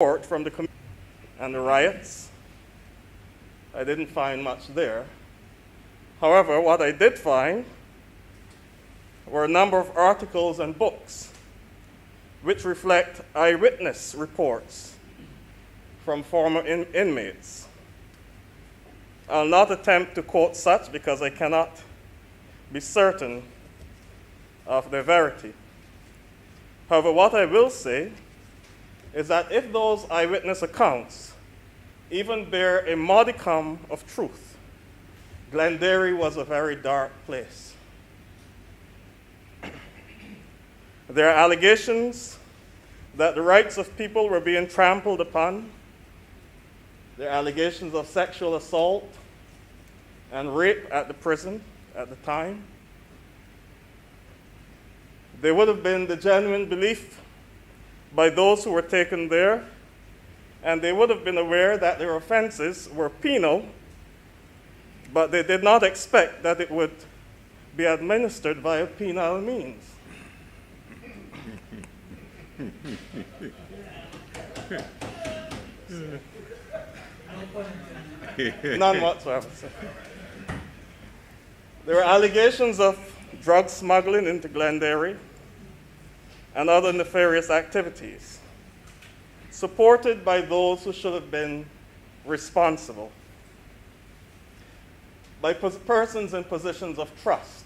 report from the committee and the riots. I didn't find much there. However, what I did find were a number of articles and books which reflect eyewitness reports from former inmates. I'll not attempt to quote such because I cannot be certain of their verity. However, what I will say is that if those eyewitness accounts even bear a modicum of truth, Glenderry was a very dark place. There are allegations that the rights of people were being trampled upon. There are allegations of sexual assault and rape at the prison at the time. There would have been the genuine belief by those who were taken there, and they would have been aware that their offenses were penal, but they did not expect that it would be administered via penal means. None whatsoever. There were allegations of drug smuggling into Glenderry and other nefarious activities, supported by those who should have been responsible, by persons in positions of trust.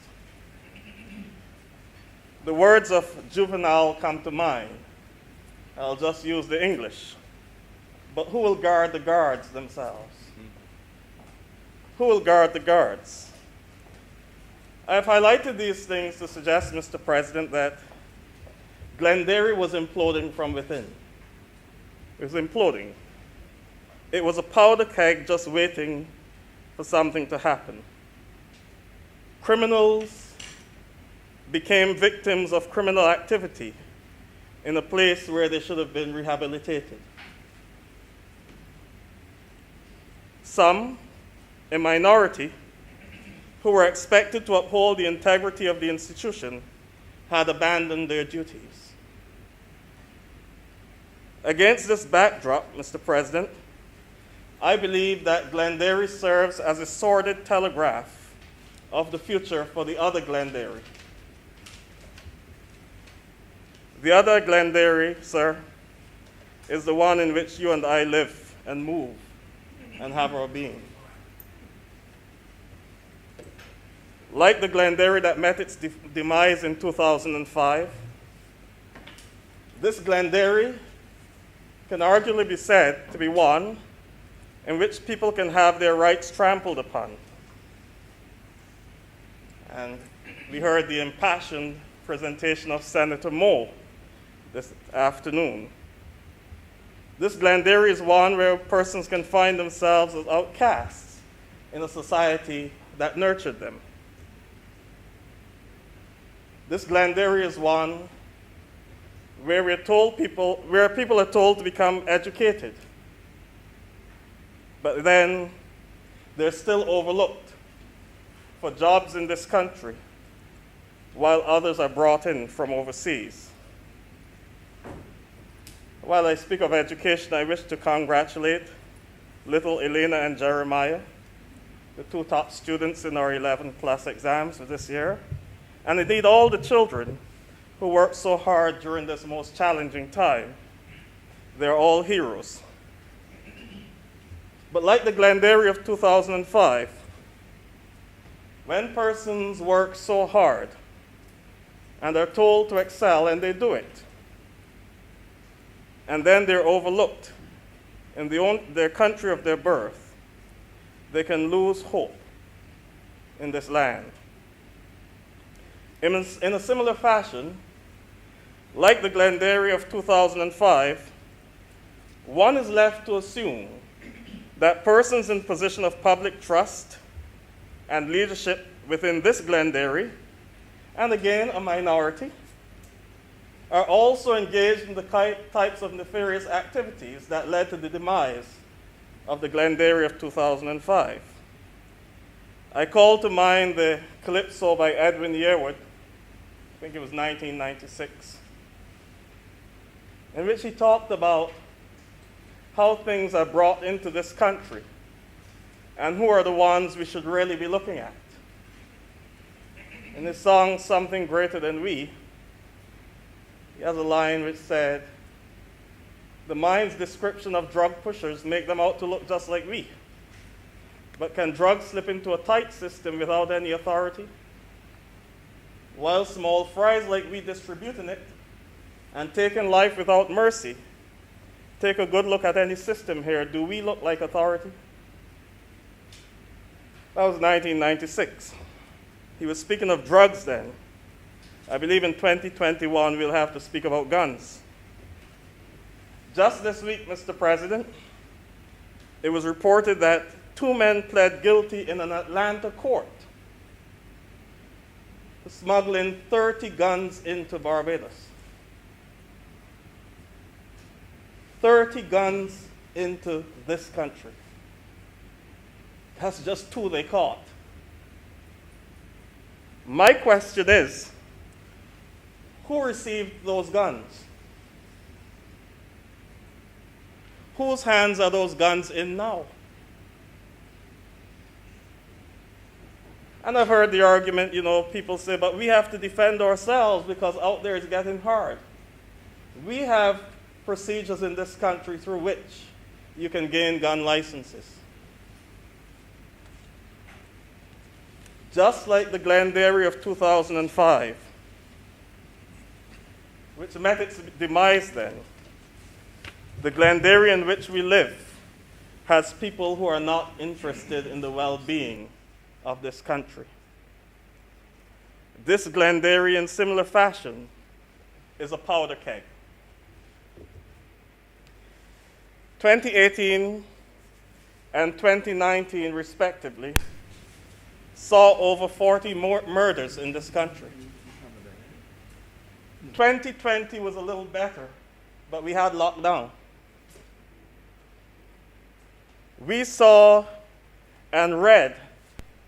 The words of Juvenal come to mind. I'll just use the English. But who will guard the guards themselves? Who will guard the guards? I have highlighted these things to suggest, Mr. President, that Glenderry was imploding from within. It was imploding. It was a powder keg just waiting for something to happen. Criminals became victims of criminal activity in a place where they should have been rehabilitated. Some, a minority, who were expected to uphold the integrity of the institution, had abandoned their duties. Against this backdrop, Mr. President, I believe that Glenderry serves as a sordid telegraph of the future for the other Glenderry. The other Glenderry, sir, is the one in which you and I live and move and have our being. Like the Glenderry that met its demise in 2005, this Glenderry can arguably be said to be one in which people can have their rights trampled upon. And we heard the impassioned presentation of Senator Moe this afternoon. This Glenderry is one where persons can find themselves as outcasts in a society that nurtured them. This Glenderry is one where people are told to become educated, but then they're still overlooked for jobs in this country, while others are brought in from overseas. While I speak of education, I wish to congratulate little Elena and Jeremiah, the two top students in our 11 plus exams for this year, and indeed all the children who worked so hard during this most challenging time. They're all heroes. But like the Glenderry of 2005, when persons work so hard and are told to excel, and they do it, and then they're overlooked in their country of their birth, they can lose hope in this land. In a similar fashion, like the Glenderry of 2005, one is left to assume that persons in position of public trust and leadership within this Glenderry, and again a minority, are also engaged in the types of nefarious activities that led to the demise of the Glenderry of 2005. I call to mind the calypso by Edwin Yearwood, I think it was 1996, in which he talked about how things are brought into this country and who are the ones we should really be looking at. In his song, Something Greater Than We, he has a line which said, "The mind's description of drug pushers make them out to look just like we. But can drugs slip into a tight system without any authority? While small fries like we distributing it and taking life without mercy, take a good look at any system here. Do we look like authority?" That was 1996. He was speaking of drugs then. I believe in 2021 we'll have to speak about guns. Just this week, Mr. President, it was reported that 2 men pled guilty in an Atlanta court to smuggling 30 guns into Barbados. 30 guns into this country. That's just 2 they caught. My question is, who received those guns? Whose hands are those guns in now? And I've heard the argument, people say, but we have to defend ourselves because out there it's getting hard. We have procedures in this country through which you can gain gun licenses. Just like the Glengarry of 2005, which met its demise then, the Glengarry in which we live has people who are not interested in the well-being of this country. This Glengarry, in similar fashion, is a powder keg. 2018 and 2019, respectively, saw over 40 more murders in this country. 2020 was a little better, but we had lockdown. We saw and read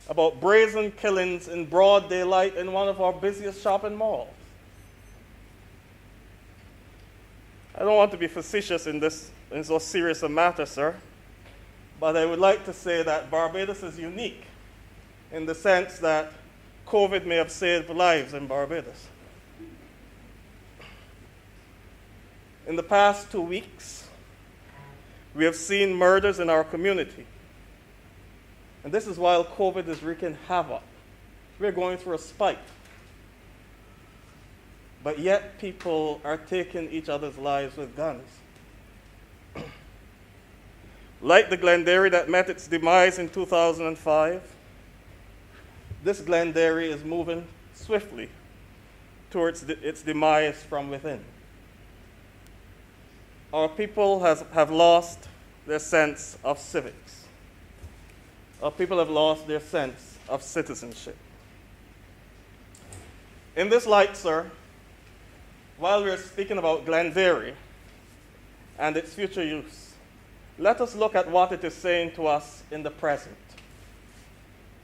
about brazen killings in broad daylight in one of our busiest shopping malls. I don't want to be facetious in so serious a matter, sir, but I would like to say that Barbados is unique in the sense that COVID may have saved lives in Barbados. In the past 2 weeks, we have seen murders in our community. And this is while COVID is wreaking havoc. We're going through a spike. But yet people are taking each other's lives with guns. Like the Glengarry that met its demise in 2005, this Glengarry is moving swiftly towards its demise from within. Our people have lost their sense of civics. Our people have lost their sense of citizenship. In this light, sir, while we're speaking about Glengarry and its future use, let us look at what it is saying to us in the present.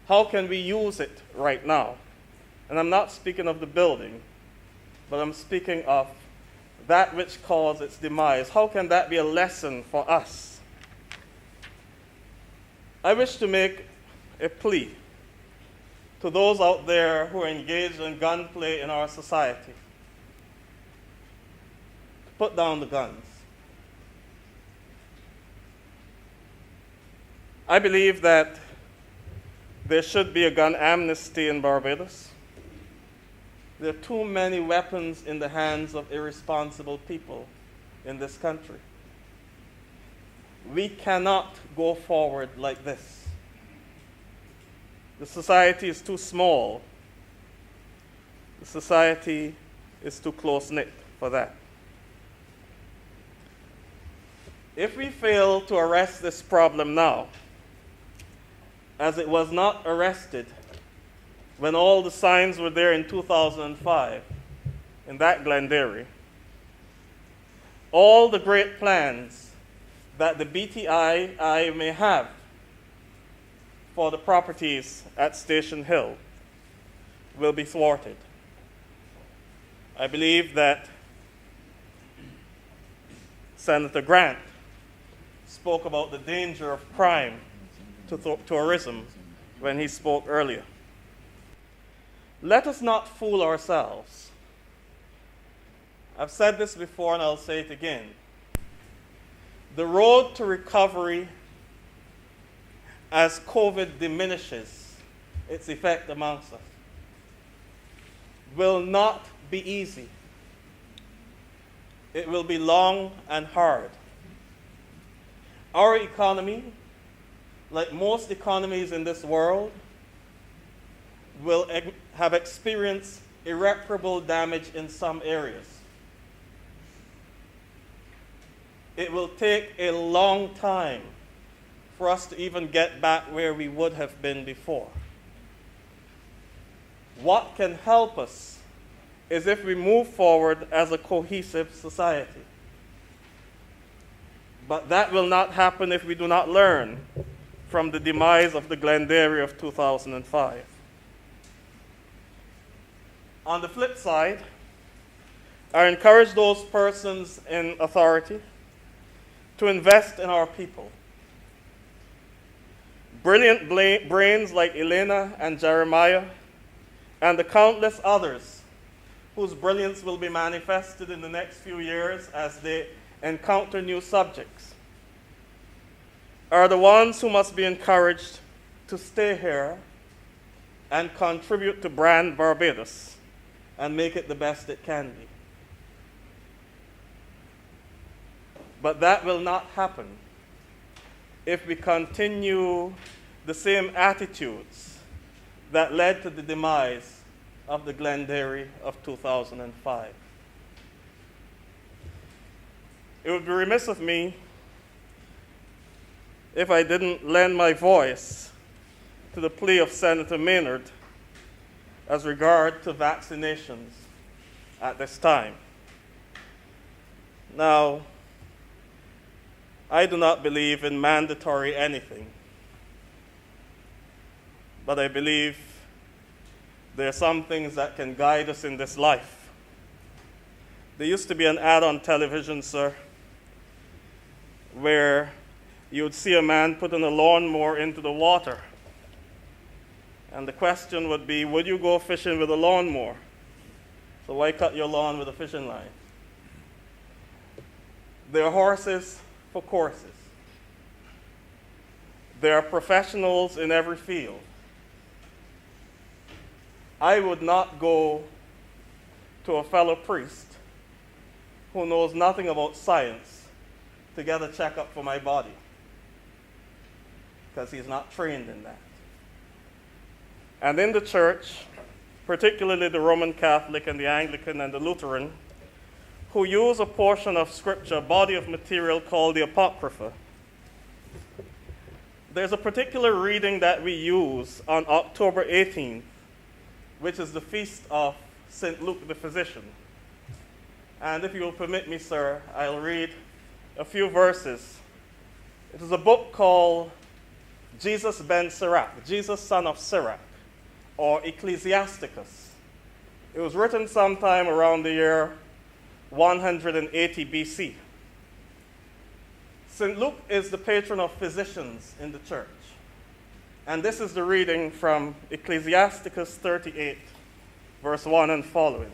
How can we use it right now? And I'm not speaking of the building, but I'm speaking of that which caused its demise. How can that be a lesson for us? I wish to make a plea to those out there who are engaged in gunplay in our society to put down the guns. I believe that there should be a gun amnesty in Barbados. There are too many weapons in the hands of irresponsible people in this country. We cannot go forward like this. The society is too small. The society is too close-knit for that. If we fail to arrest this problem now, as it was not arrested when all the signs were there in 2005 in that Glengarry, all the great plans that the BTI may have for the properties at Station Hill will be thwarted. I believe that Senator Grant spoke about the danger of crime to tourism when he spoke earlier. Let us not fool ourselves. I've said this before and I'll say it again. The road to recovery as COVID diminishes its effect amongst us will not be easy. It will be long and hard. Our economy, like most economies in this world, will have experienced irreparable damage in some areas. It will take a long time for us to even get back where we would have been before. What can help us is if we move forward as a cohesive society. But that will not happen if we do not learn from the demise of the Glengarry of 2005. On the flip side, I encourage those persons in authority to invest in our people. Brilliant brains like Elena and Jeremiah and the countless others whose brilliance will be manifested in the next few years as they encounter new subjects are the ones who must be encouraged to stay here and contribute to brand Barbados and make it the best it can be. But that will not happen if we continue the same attitudes that led to the demise of the Glengarry of 2005. It would be remiss of me if I didn't lend my voice to the plea of Senator Maynard as regard to vaccinations at this time. Now, I do not believe in mandatory anything, but I believe there are some things that can guide us in this life. There used to be an ad on television, sir, where you would see a man putting a lawnmower into the water. And the question would be, would you go fishing with a lawnmower? So why cut your lawn with a fishing line? There are horses for courses. There are professionals in every field. I would not go to a fellow priest who knows nothing about science to get a checkup for my body, because he's not trained in that. And in the church, particularly the Roman Catholic and the Anglican and the Lutheran, who use a portion of Scripture, a body of material called the Apocrypha, there's a particular reading that we use on October 18th, which is the feast of St. Luke the Physician. And if you will permit me, sir, I'll read a few verses. It is a book called Jesus ben Sirach, Jesus son of Sirach, or Ecclesiasticus. It was written sometime around the year 180 BC. St. Luke is the patron of physicians in the church. And this is the reading from Ecclesiasticus 38, verse 1 and following.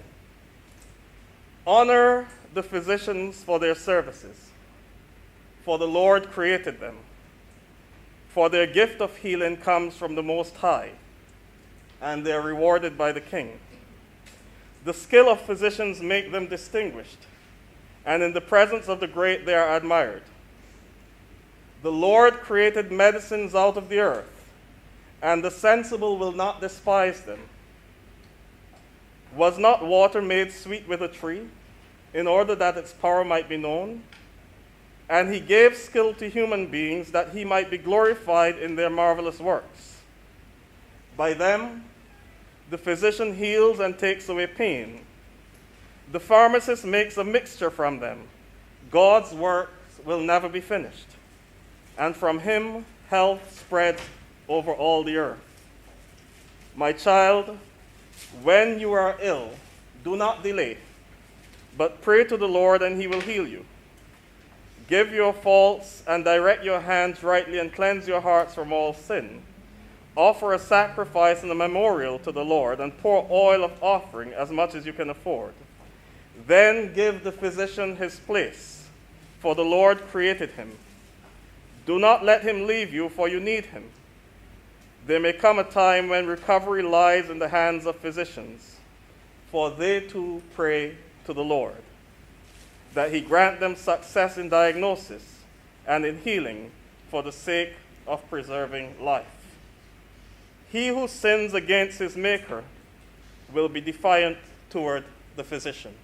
Honor the physicians for their services, for the Lord created them. For their gift of healing comes from the Most High, and they are rewarded by the King. The skill of physicians make them distinguished, and in the presence of the great they are admired. The Lord created medicines out of the earth, and the sensible will not despise them. Was not water made sweet with a tree, in order that its power might be known? And he gave skill to human beings that he might be glorified in their marvelous works. By them, the physician heals and takes away pain. The pharmacist makes a mixture from them. God's works will never be finished. And from him, health spreads over all the earth. My child, when you are ill, do not delay, but pray to the Lord and he will heal you. Give your faults and direct your hands rightly and cleanse your hearts from all sin. Offer a sacrifice and a memorial to the Lord and pour oil of offering as much as you can afford. Then give the physician his place, for the Lord created him. Do not let him leave you, for you need him. There may come a time when recovery lies in the hands of physicians, for they too pray to the Lord, that he grant them success in diagnosis and in healing for the sake of preserving life. He who sins against his Maker will be defiant toward the physician.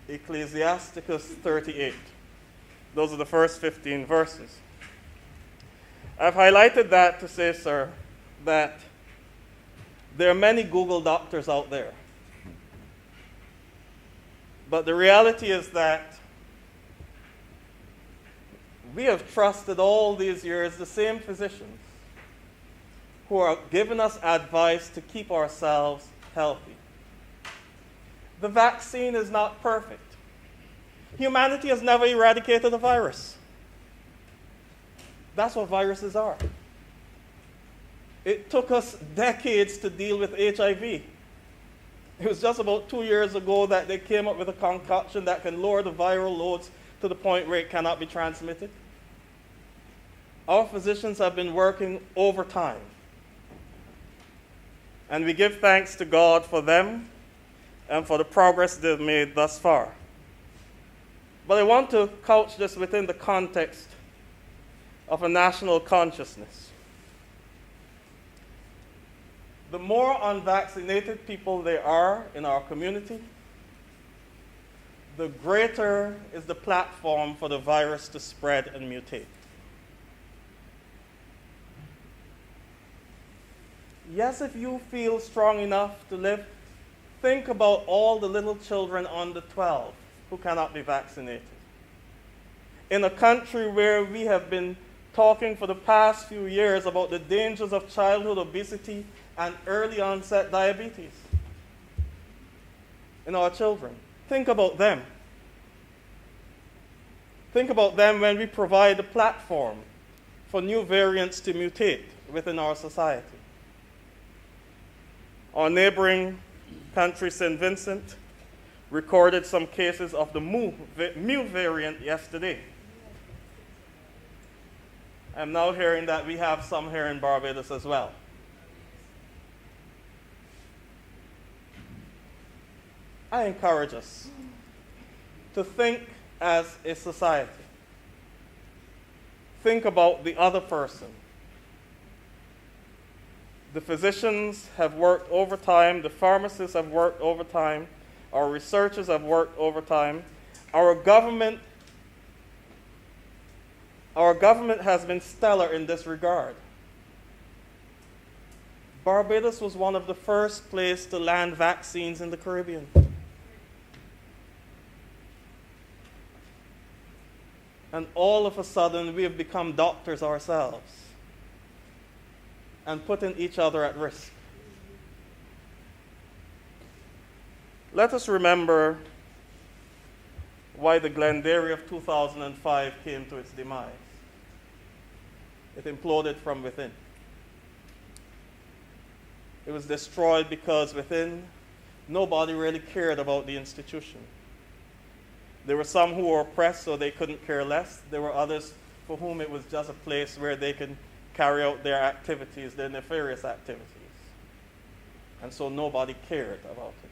Ecclesiasticus 38. Those are the first 15 verses. I've highlighted that to say, sir, that there are many Google doctors out there. But the reality is that we have trusted all these years the same physicians who are giving us advice to keep ourselves healthy. The vaccine is not perfect. Humanity has never eradicated a virus. That's what viruses are. It took us decades to deal with HIV. It was just about 2 years ago that they came up with a concoction that can lower the viral loads to the point where it cannot be transmitted. Our physicians have been working overtime. And we give thanks to God for them and for the progress they've made thus far. But I want to couch this within the context of a national consciousness. The more unvaccinated people there are in our community, the greater is the platform for the virus to spread and mutate. Yes, if you feel strong enough to live, think about all the little children under 12 who cannot be vaccinated. In a country where we have been talking for the past few years about the dangers of childhood obesity and early onset diabetes in our children. Think about them. Think about them when we provide a platform for new variants to mutate within our society. Our neighboring country, St. Vincent, recorded some cases of the Mu variant yesterday. I'm now hearing that we have some here in Barbados as well. I encourage us to think as a society. Think about the other person. The physicians have worked overtime, the pharmacists have worked overtime, our researchers have worked overtime. Our government has been stellar in this regard. Barbados was one of the first places to land vaccines in the Caribbean. And all of a sudden, we have become doctors ourselves and putting each other at risk. Let us remember why the Glengarry of 2005 came to its demise. It imploded from within. It was destroyed because within, nobody really cared about the institution. There were some who were oppressed, so they couldn't care less. There were others for whom it was just a place where they could carry out their activities, their nefarious activities. And so nobody cared about it.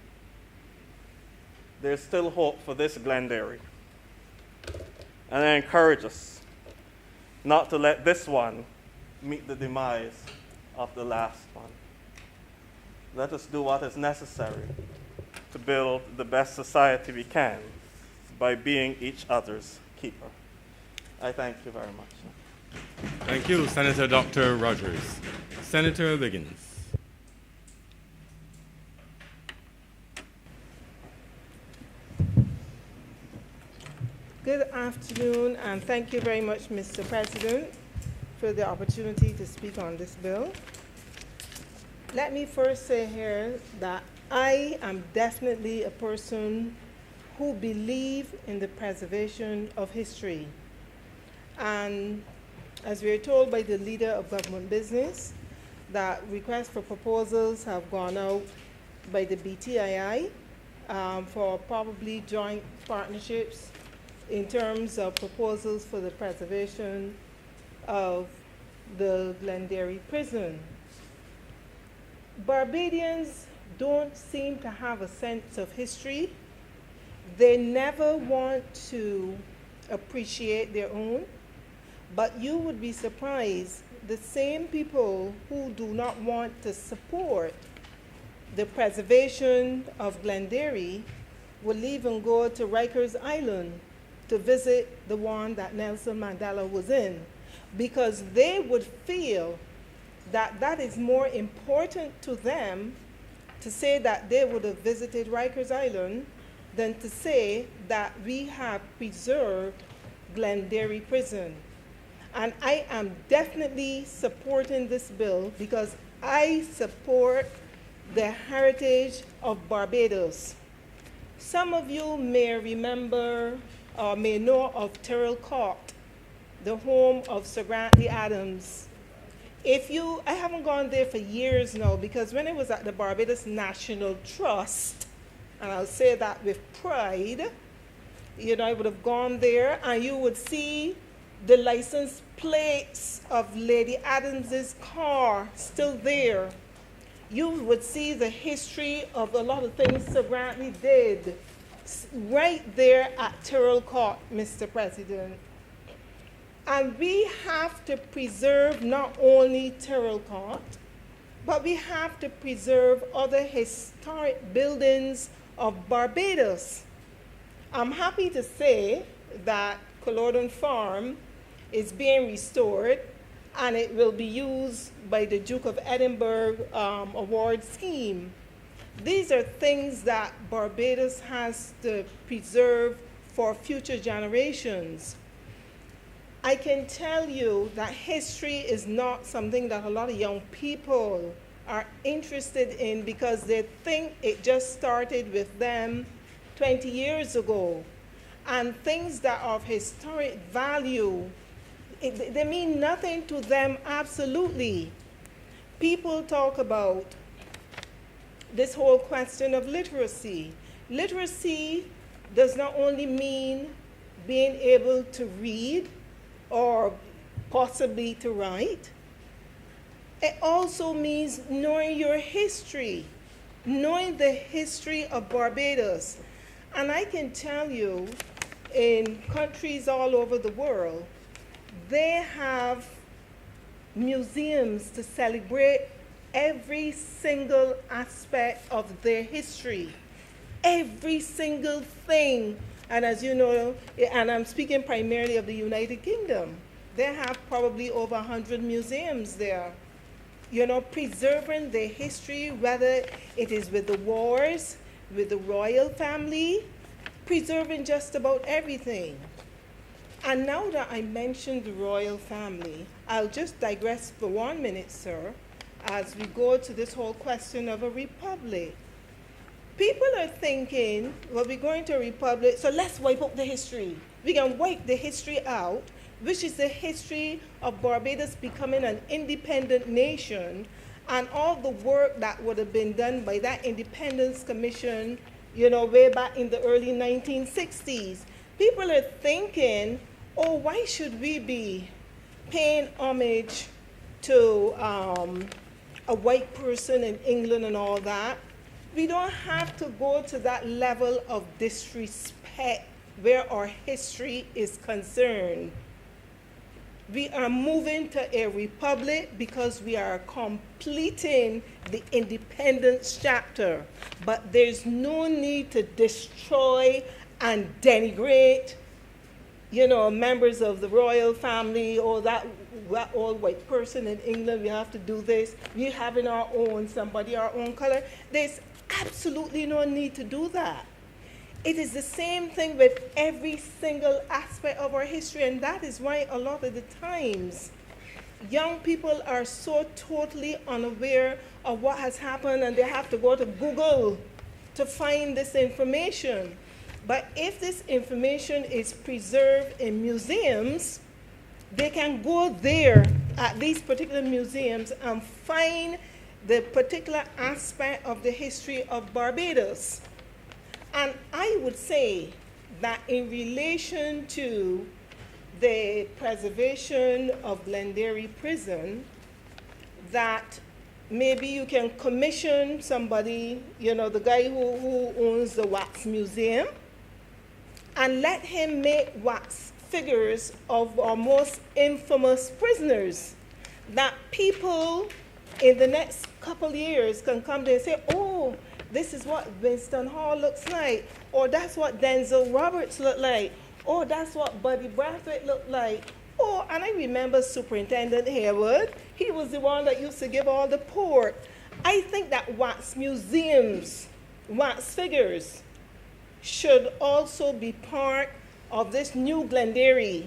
There's still hope for this Glengarry. And I encourage us not to let this one meet the demise of the last one. Let us do what is necessary to build the best society we can by being each other's keeper. I thank you very much. Thank you, Senator Dr. Rogers. Senator Liggins. Good afternoon, and thank you very much, Mr. President, for the opportunity to speak on this bill. Let me first say here that I am definitely a person who believe in the preservation of history. And as we are told by the leader of government business, that requests for proposals have gone out by the BTII for probably joint partnerships in terms of proposals for the preservation of the Glenderry prison. Barbadians don't seem to have a sense of history. They never want to appreciate their own, but you would be surprised, the same people who do not want to support the preservation of Glenderry will even go to Rikers Island to visit the one that Nelson Mandela was in, because they would feel that that is more important to them to say that they would have visited Rikers Island than to say that we have preserved Glenderry prison. And I am definitely supporting this bill because I support the heritage of Barbados. Some of you may remember or may know of Terrell Court, the home of Sir Grantley Adams. I haven't gone there for years now, because when I was at the Barbados National Trust, and I'll say that with pride, I would have gone there and you would see the license plates of Lady Adams's car still there. You would see the history of a lot of things Sir Grantley did right there at Terrell Court, Mr. President. And we have to preserve not only Terrell Court, but we have to preserve other historic buildings of Barbados. I'm happy to say that Culloden Farm is being restored, and it will be used by the Duke of Edinburgh award scheme. These are things that Barbados has to preserve for future generations. I can tell you that history is not something that a lot of young people are interested in, because they think it just started with them 20 years ago. And things that are of historic value, they mean nothing to them, absolutely. People talk about this whole question of literacy. Literacy does not only mean being able to read or possibly to write. It also means knowing your history, knowing the history of Barbados. And I can tell you, in countries all over the world, they have museums to celebrate every single aspect of their history, every single thing. And as you know, and I'm speaking primarily of the United Kingdom, they have probably over 100 museums there, preserving their history, whether it is with the wars, with the royal family, preserving just about everything. And now that I mentioned the royal family, I'll just digress for 1 minute, sir, as we go to this whole question of a republic. People are thinking, well, we're going to a republic, so let's wipe out the history. We can wipe the history out, which is the history of Barbados becoming an independent nation, and all the work that would have been done by that Independence Commission, way back in the early 1960s. People are thinking, oh, why should we be paying homage to a white person in England and all that? We don't have to go to that level of disrespect where our history is concerned. We are moving to a republic because we are completing the independence chapter. But there's no need to destroy and denigrate, members of the royal family, or that old white person in England. We have to do this. We having our own color. There's absolutely no need to do that. It is the same thing with every single aspect of our history, and that is why a lot of the times young people are so totally unaware of what has happened, and they have to go to Google to find this information. But if this information is preserved in museums, they can go there at these particular museums and find the particular aspect of the history of Barbados. And I would say that in relation to the preservation of Glenderry Prison, that maybe you can commission somebody, the guy who owns the wax museum, and let him make wax figures of our most infamous prisoners, that people in the next couple of years can come there and say, oh, this is what Winston Hall looks like, or that's what Denzel Roberts looked like, or that's what Buddy Brathwaite looked like. Oh, and I remember Superintendent Harewood. He was the one that used to give all the pork. I think that wax museums, wax figures, should also be part of this new Glenderry,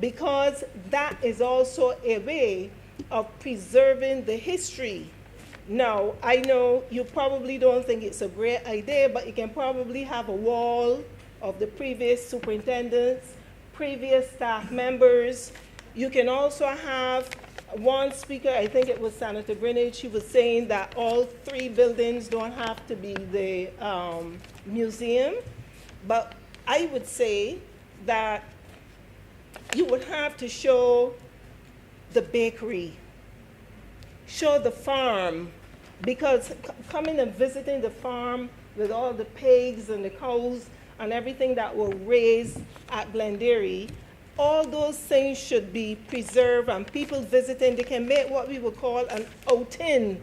because that is also a way of preserving the history. Now, I know you probably don't think it's a great idea, but you can probably have a wall of the previous superintendents, previous staff members. You can also have one speaker, I think it was Senator Greenidge, he was saying that all 3 buildings don't have to be the museum, but I would say that you would have to show the bakery, show the farm, because coming and visiting the farm with all the pigs and the cows and everything that were raised at Glenderry, all those things should be preserved, and people visiting, they can make what we would call an outing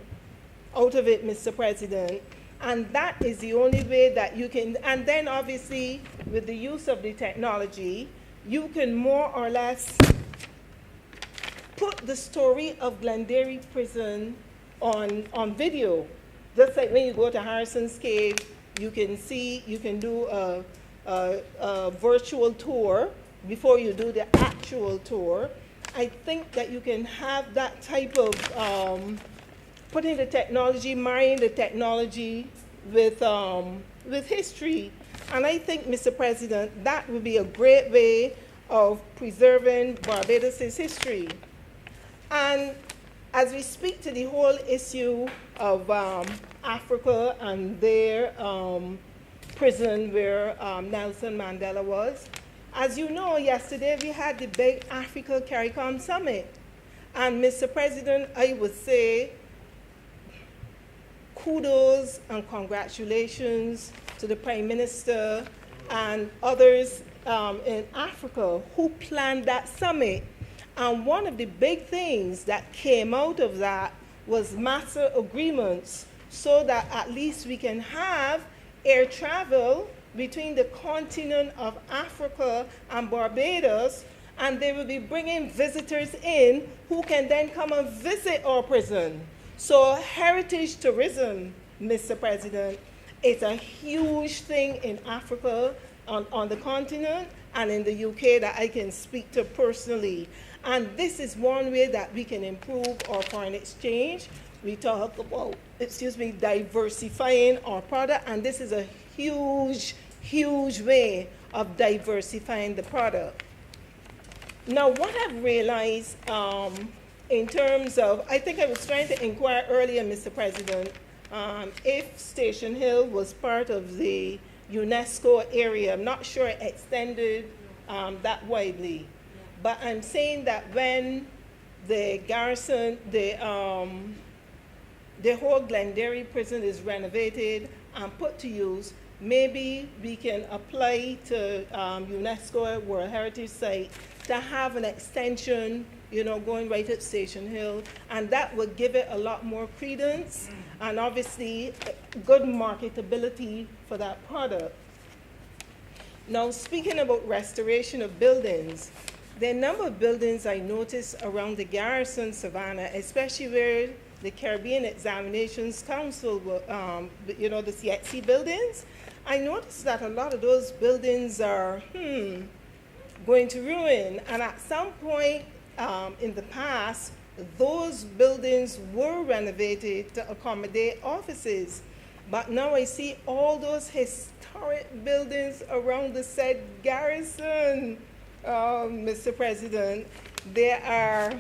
out of it, Mr. President. And that is the only way that you can, and then obviously with the use of the technology, you can more or less put the story of Glenderry Prison on video. Just like when you go to Harrison's Cave, you can see, you can do a virtual tour before you do the actual tour. I think that you can have that type of putting the technology, marrying the technology with history. And I think, Mr. President, that would be a great way of preserving Barbados' history. And as we speak to the whole issue of Africa and their prison where Nelson Mandela was, as you know, yesterday we had the big Africa CARICOM Summit. And Mr. President, I would say kudos and congratulations to the Prime Minister and others in Africa who planned that summit. And one of the big things that came out of that was master agreements, so that at least we can have air travel between the continent of Africa and Barbados, and they will be bringing visitors in who can then come and visit our prison. So heritage tourism, Mr. President, is a huge thing in Africa, on the continent, and in the UK that I can speak to personally. And this is one way that we can improve our foreign exchange. We talk about, diversifying our product, and this is a huge, huge way of diversifying the product. Now, what I've realized in terms of, I think I was trying to inquire earlier, Mr. President, if Station Hill was part of the UNESCO area. I'm not sure it extended that widely. But I'm saying that when the garrison, the whole Glenderry prison is renovated and put to use, maybe we can apply to UNESCO World Heritage Site to have an extension, going right at Station Hill, and that would give it a lot more credence and obviously good marketability for that product. Now, speaking about restoration of buildings, there are a number of buildings I noticed around the Garrison Savannah, especially where the Caribbean Examinations Council, the CXC buildings. I noticed that a lot of those buildings are going to ruin. And at some point in the past, those buildings were renovated to accommodate offices. But now I see all those historic buildings around the said garrison, Mr. President, they are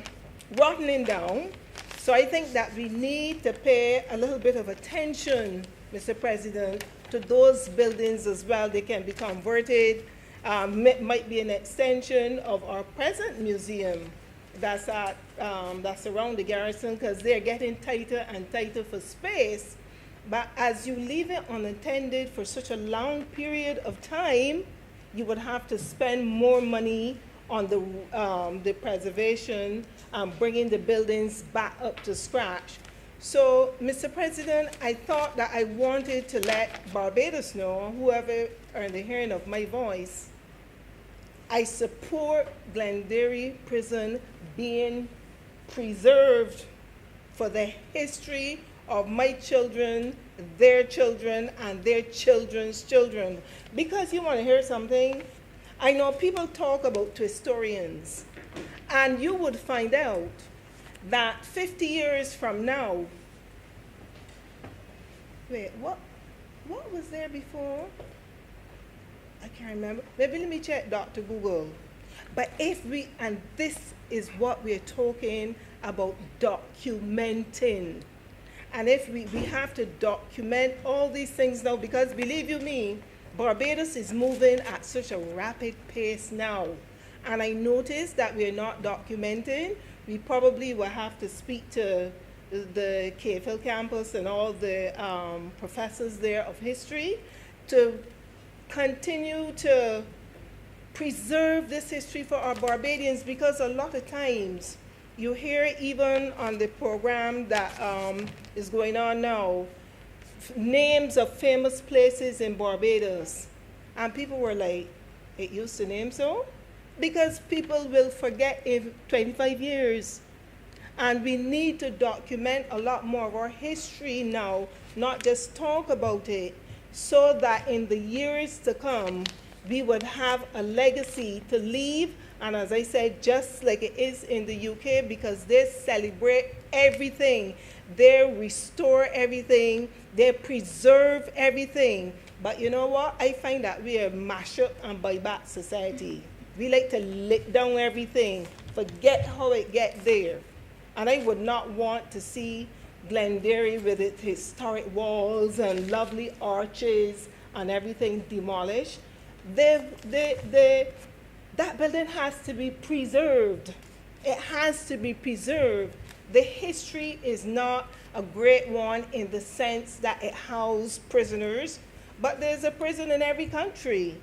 rotting down. So I think that we need to pay a little bit of attention, Mr. President, to those buildings as well. They can be converted, might be an extension of our present museum that's around the garrison, because they're getting tighter and tighter for space. But as you leave it unattended for such a long period of time, you would have to spend more money on the preservation, bringing the buildings back up to scratch. So, Mr. President, I thought that I wanted to let Barbados know, whoever are in the hearing of my voice, I support Glenderry Prison being preserved for the history of my children, their children, and their children's children. Because you want to hear something? I know people talk about historians, and you would find out that 50 years from now, wait, what was there before? I can't remember. Maybe let me check Dr. Google. But if we, and this is what we're talking about, documenting. And if we have to document all these things now, because believe you me, Barbados is moving at such a rapid pace now. And I noticed that we're not documenting. We probably will have to speak to the KFL campus and all the professors there of history to continue to preserve this history for our Barbadians, because a lot of times you hear even on the program that is going on now, names of famous places in Barbados. And people were like, it used to name so? Because people will forget in 25 years. And we need to document a lot more of our history now, not just talk about it, so that in the years to come, we would have a legacy to leave. And as I said, just like it is in the UK, because they celebrate everything, they restore everything, they preserve everything. But you know what? I find that we are a mash-up and buy-back society. We like to lick down everything, forget how it get there. And I would not want to see Glenderry with its historic walls and lovely arches and everything demolished. That building has to be preserved. It has to be preserved. The history is not a great one in the sense that it housed prisoners, but there's a prison in every country.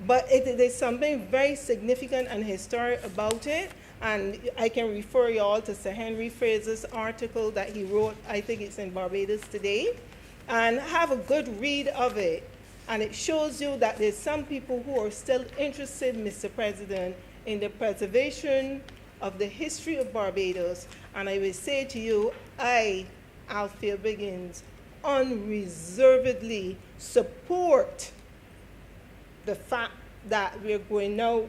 But there's something very significant and historic about it, and I can refer you all to Sir Henry Fraser's article that he wrote, I think it's in Barbados Today, and have a good read of it. And it shows you that there's some people who are still interested, Mr. President, in the preservation of the history of Barbados. And I will say to you, I, Althea Biggins, unreservedly support the fact that we're going now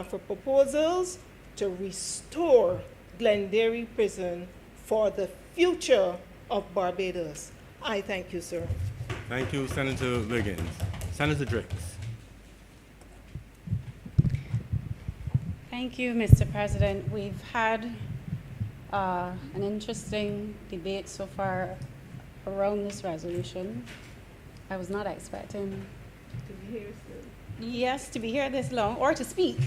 for proposals to restore Glenderry Prison for the future of Barbados. I thank you, sir. Thank you, Senator Wiggins. Senator Drix. Thank you, Mr. President. We've had an interesting debate so far around this resolution. I was not expecting To be here, sir. yes, to be here this long, or to speak,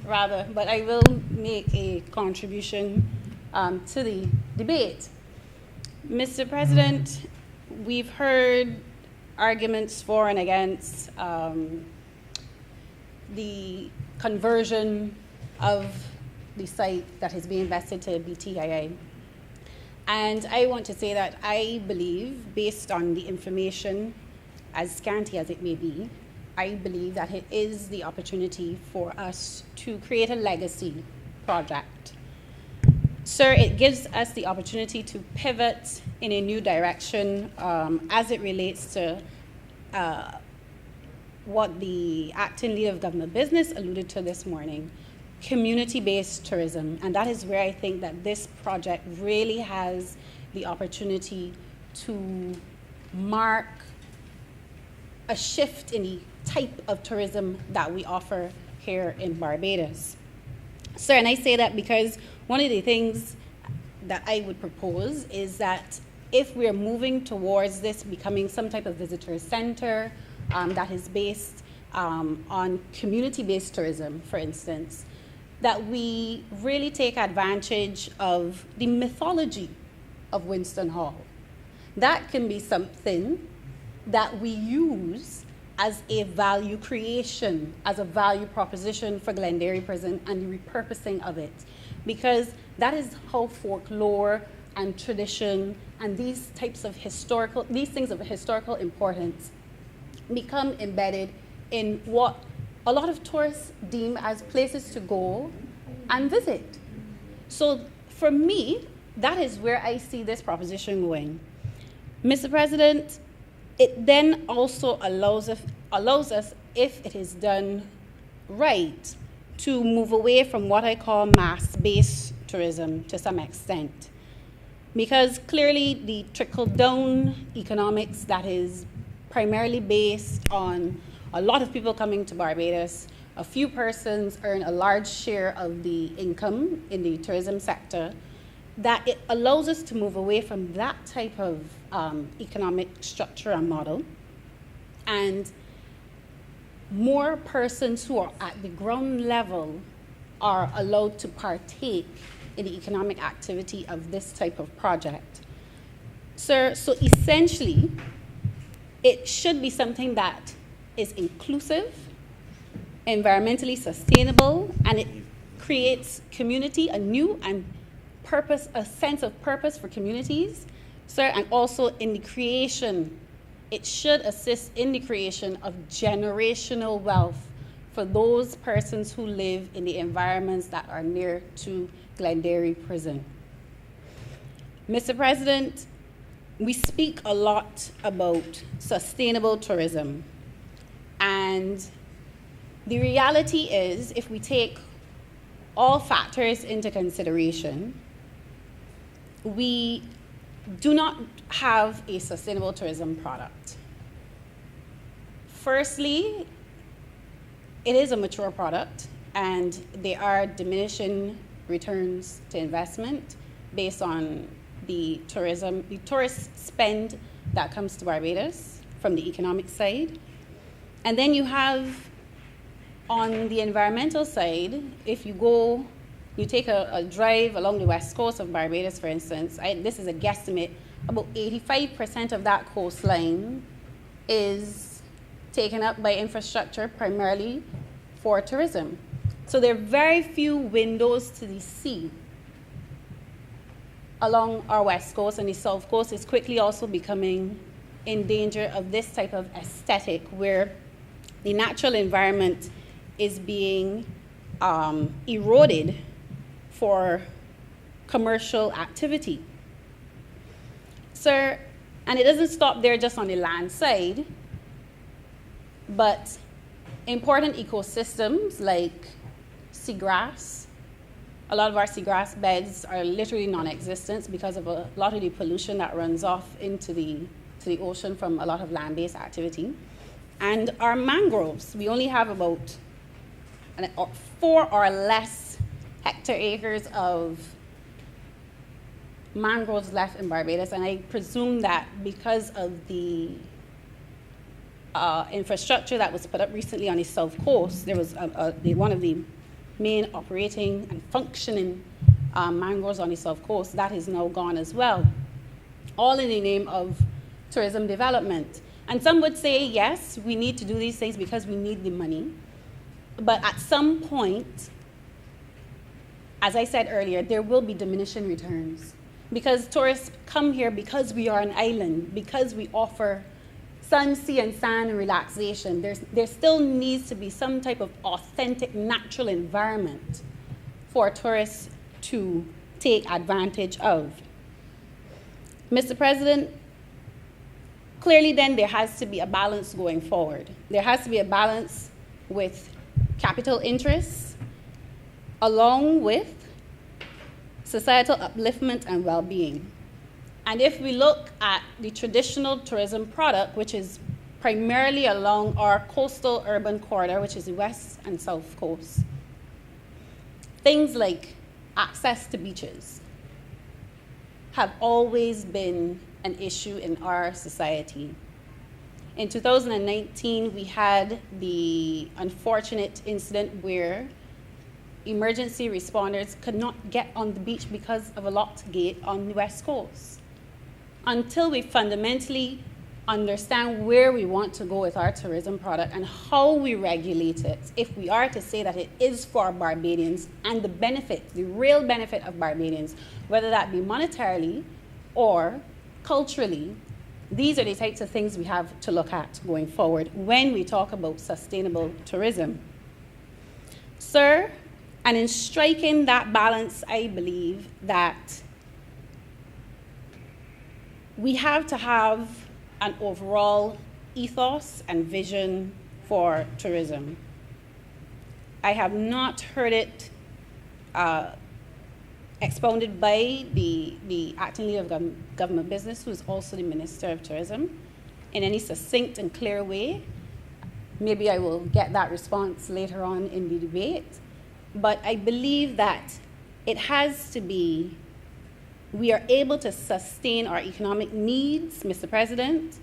rather, but I will make a contribution to the debate. Mr. President, we've heard arguments for and against the conversion of the site that is being invested to BTII. And I want to say that I believe, based on the information, as scanty as it may be, I believe that it is the opportunity for us to create a legacy project. Sir, it gives us the opportunity to pivot in a new direction as it relates to what the acting leader of government business alluded to this morning, community-based tourism. And that is where I think that this project really has the opportunity to mark a shift in the type of tourism that we offer here in Barbados. So, and I say that because one of the things that I would propose is that if we're moving towards this becoming some type of visitor center that is based on community-based tourism, for instance, that we really take advantage of the mythology of Winston Hall. That can be something that we use as a value creation, as a value proposition for Glenderry Prison and the repurposing of it. Because that is how folklore and tradition and these things of historical importance become embedded in what a lot of tourists deem as places to go and visit. So for me, that is where I see this proposition going. Mr. President, it then also allows us, if it is done right, to move away from what I call mass-based tourism to some extent. Because clearly the trickle-down economics that is primarily based on a lot of people coming to Barbados, a few persons earn a large share of the income in the tourism sector, that it allows us to move away from that type of economic structure and model, and more persons who are at the ground level are allowed to partake in the economic activity of this type of project. Sir, so essentially, it should be something that is inclusive, environmentally sustainable, and it creates community, a new and purpose, a sense of purpose for communities, sir, and also in the creation, it should assist in the creation of generational wealth for those persons who live in the environments that are near to Glenderry Prison. Mr. President, we speak a lot about sustainable tourism, and the reality is, if we take all factors into consideration, we do not have a sustainable tourism product. Firstly, it is a mature product, and there are diminishing returns to investment based on the tourist spend that comes to Barbados from the economic side. And then you have, on the environmental side, if you take a drive along the west coast of Barbados, for instance, this is a guesstimate, about 85% of that coastline is taken up by infrastructure primarily for tourism. So there are very few windows to the sea along our west coast, and the south coast is quickly also becoming in danger of this type of aesthetic where the natural environment is being eroded for commercial activity. Sir, and it doesn't stop there just on the land side, but important ecosystems like seagrass, a lot of our seagrass beds are literally non-existent because of a lot of the pollution that runs off into the ocean from a lot of land-based activity. And our mangroves, we only have about 4 or less hectare-acres of mangroves left in Barbados, and I presume that because of the infrastructure that was put up recently on the south coast, there was one of the main operating and functioning mangroves on the south coast that is now gone as well, all in the name of tourism development. And some would say, yes, we need to do these things because we need the money. But at some point, as I said earlier, there will be diminishing returns because tourists come here because we are an island, because we offer sun, sea, and sand relaxation. There still needs to be some type of authentic natural environment for tourists to take advantage of. Mr. President, clearly then there has to be a balance going forward. There has to be a balance with capital interests along with societal upliftment and well-being. And if we look at the traditional tourism product, which is primarily along our coastal urban corridor, which is the west and south coast, things like access to beaches have always been an issue in our society. In 2019, we had the unfortunate incident where emergency responders could not get on the beach because of a locked gate on the west coast. Until we fundamentally understand where we want to go with our tourism product and how we regulate it, if we are to say that it is for Barbadians and the benefit, the real benefit of Barbadians, whether that be monetarily or culturally, these are the types of things we have to look at going forward when we talk about sustainable tourism. Sir, and in striking that balance, I believe that we have to have an overall ethos and vision for tourism. I have not heard it expounded by the acting leader of government business, who is also the Minister of Tourism, in any succinct and clear way. Maybe I will get that response later on in the debate. But I believe that it has to be, we are able to sustain our economic needs, Mr. President,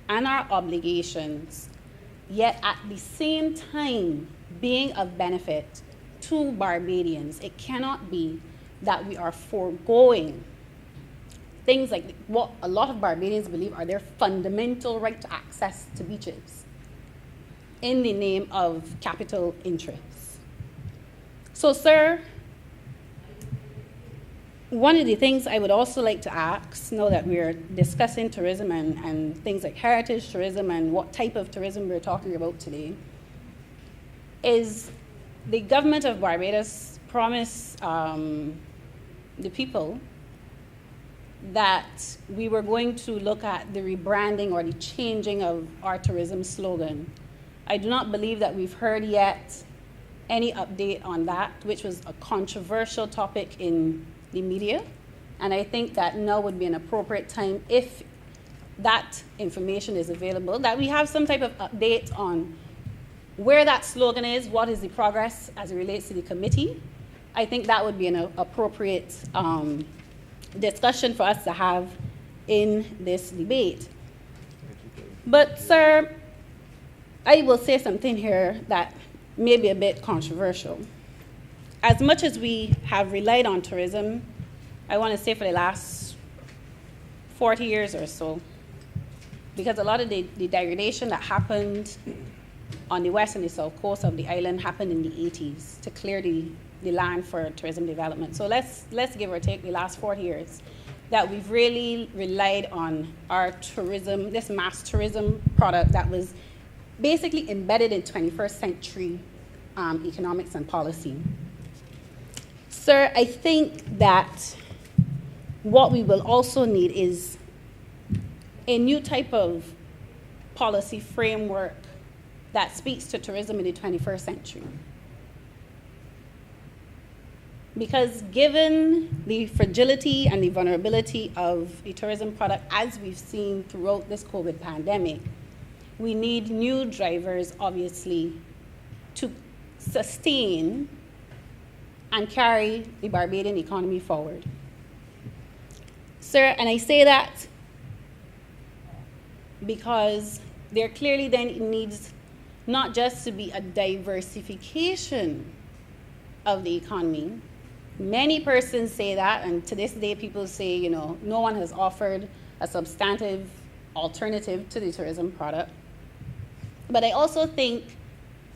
and our obligations, yet at the same time being of benefit to Barbadians. It cannot be that we are foregoing things like what a lot of Barbadians believe are their fundamental right to access to beaches in the name of capital interests. So, sir, one of the things I would also like to ask, now that we're discussing tourism and things like heritage tourism and what type of tourism we're talking about today, is the government of Barbados promised the people that we were going to look at the rebranding or the changing of our tourism slogan. I do not believe that we've heard yet any update on that, which was a controversial topic in the media. And I think that now would be an appropriate time, if that information is available, that we have some type of update on where that slogan is, what is the progress as it relates to the committee. I think that would be an appropriate discussion for us to have in this debate. But, sir, I will say something here that may be a bit controversial. As much as we have relied on tourism, I want to say for the last 40 years or so, because a lot of the degradation that happened on the west and the south coast of the island happened in the 80s to clear the land for tourism development. So let's give or take the last 40 years that we've really relied on our tourism, this mass tourism product that was basically embedded in 21st century economics and policy. Sir, I think that what we will also need is a new type of policy framework that speaks to tourism in the 21st century. Because given the fragility and the vulnerability of the tourism product, as we've seen throughout this COVID pandemic, we need new drivers, obviously, to sustain and carry the Barbadian economy forward. Sir, and I say that because there clearly then needs not just to be a diversification of the economy. Many persons say that, and to this day people say, no one has offered a substantive alternative to the tourism product. But I also think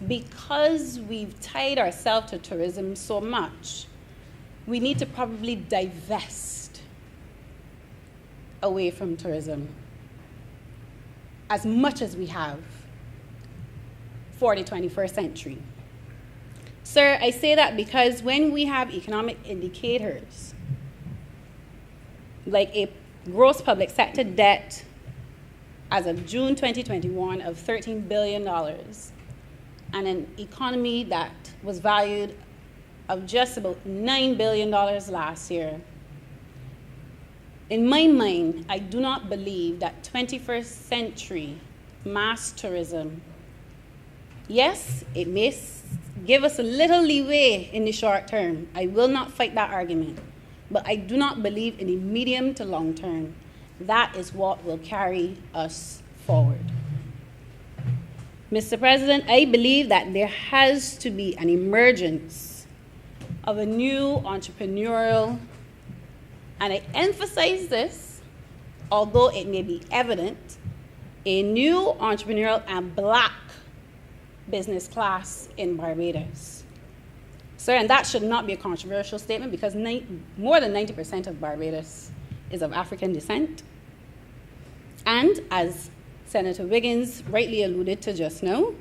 because we've tied ourselves to tourism so much, we need to probably divest away from tourism as much as we have for the 21st century. Sir, I say that because when we have economic indicators, like a gross public sector debt as of June 2021 of $13 billion, and an economy that was valued of just about $9 billion last year, In my mind, I do not believe that 21st century mass tourism, yes, it may give us a little leeway in the short term. I will not fight that argument. But I do not believe in the medium to long term. That is what will carry us forward. Mr. President, I believe that there has to be an emergence of a new entrepreneurial, and I emphasize this, although it may be evident, a new entrepreneurial and Black business class in Barbados. Sir, and that should not be a controversial statement because more than 90% of Barbados is of African descent. And as Senator Wiggins rightly alluded to just now,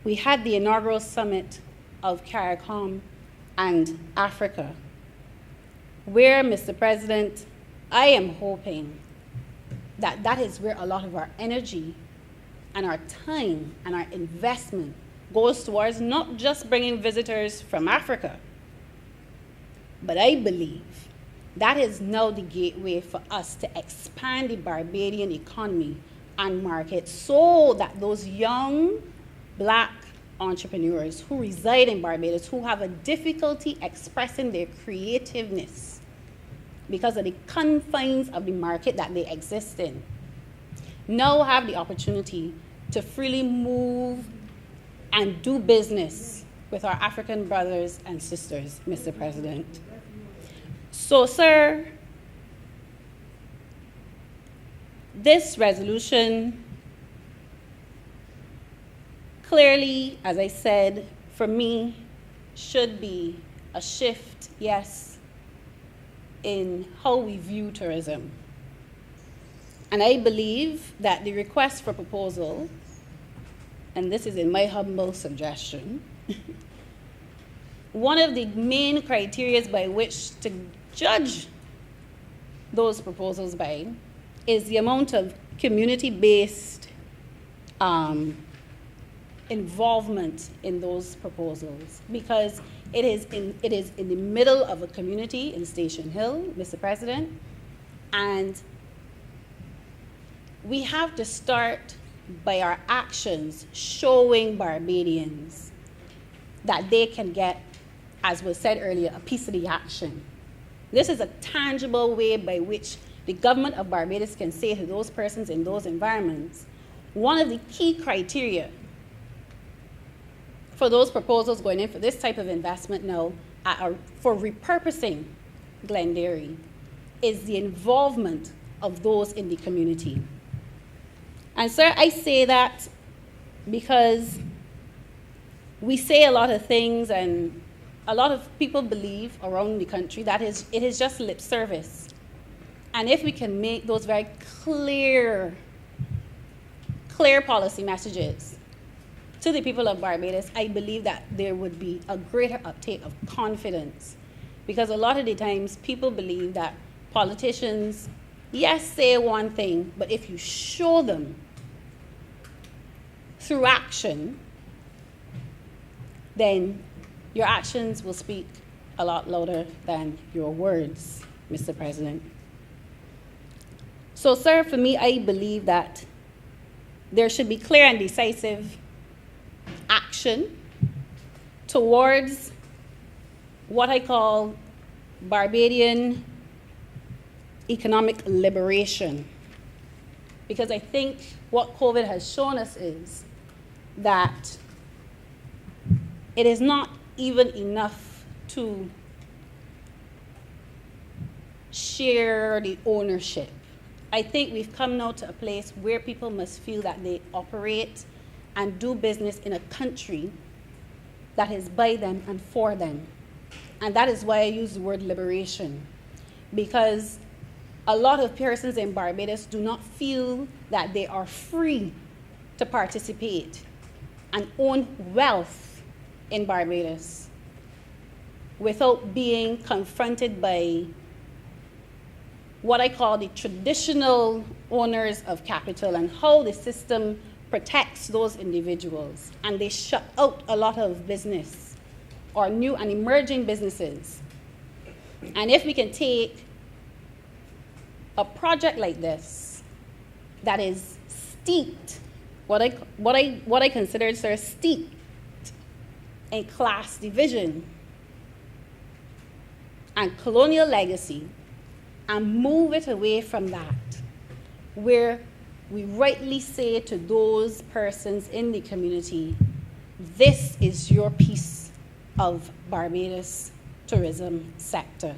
we had the inaugural summit of CARICOM and Africa, where, Mr. President, I am hoping that that is where a lot of our energy and our time and our investment goes towards not just bringing visitors from Africa, but I believe that is now the gateway for us to expand the Barbadian economy and market so that those young Black entrepreneurs who reside in Barbados, who have a difficulty expressing their creativeness because of the confines of the market that they exist in, now have the opportunity to freely move and do business with our African brothers and sisters, Mr. President. So, sir, this resolution clearly, as I said, for me, should be a shift, yes, in how we view tourism. And I believe that the request for proposal, and this is in my humble suggestion, one of the main criteria by which to judge those proposals by is the amount of community-based involvement in those proposals, because it is in the middle of a community in Station Hill, Mr. President, and we have to start by our actions showing Barbadians that they can get, as was said earlier, a piece of the action. This is a tangible way by which the government of Barbados can say to those persons in those environments, one of the key criteria for those proposals going in for this type of investment now for repurposing Glenderry is the involvement of those in the community. And sir, I say that because we say a lot of things and a lot of people believe around the country that it is just lip service. And if we can make those very clear policy messages to the people of Barbados, I believe that there would be a greater uptake of confidence. Because a lot of the times people believe that politicians, yes, say one thing, but if you show them through action, then your actions will speak a lot louder than your words, Mr. President. So, sir, for me, I believe that there should be clear and decisive action towards what I call Barbadian economic liberation. Because I think what COVID has shown us is that it is not even enough to share the ownership. I think we've come now to a place where people must feel that they operate and do business in a country that is by them and for them. And that is why I use the word liberation, because a lot of persons in Barbados do not feel that they are free to participate and own wealth in Barbados without being confronted by what I call the traditional owners of capital and how the system protects those individuals, and they shut out a lot of business or new and emerging businesses. And if we can take a project like this that is steeped, what I consider, sir, steeped in class division and colonial legacy, and move it away from that, where we rightly say to those persons in the community, this is your piece of Barbados tourism sector.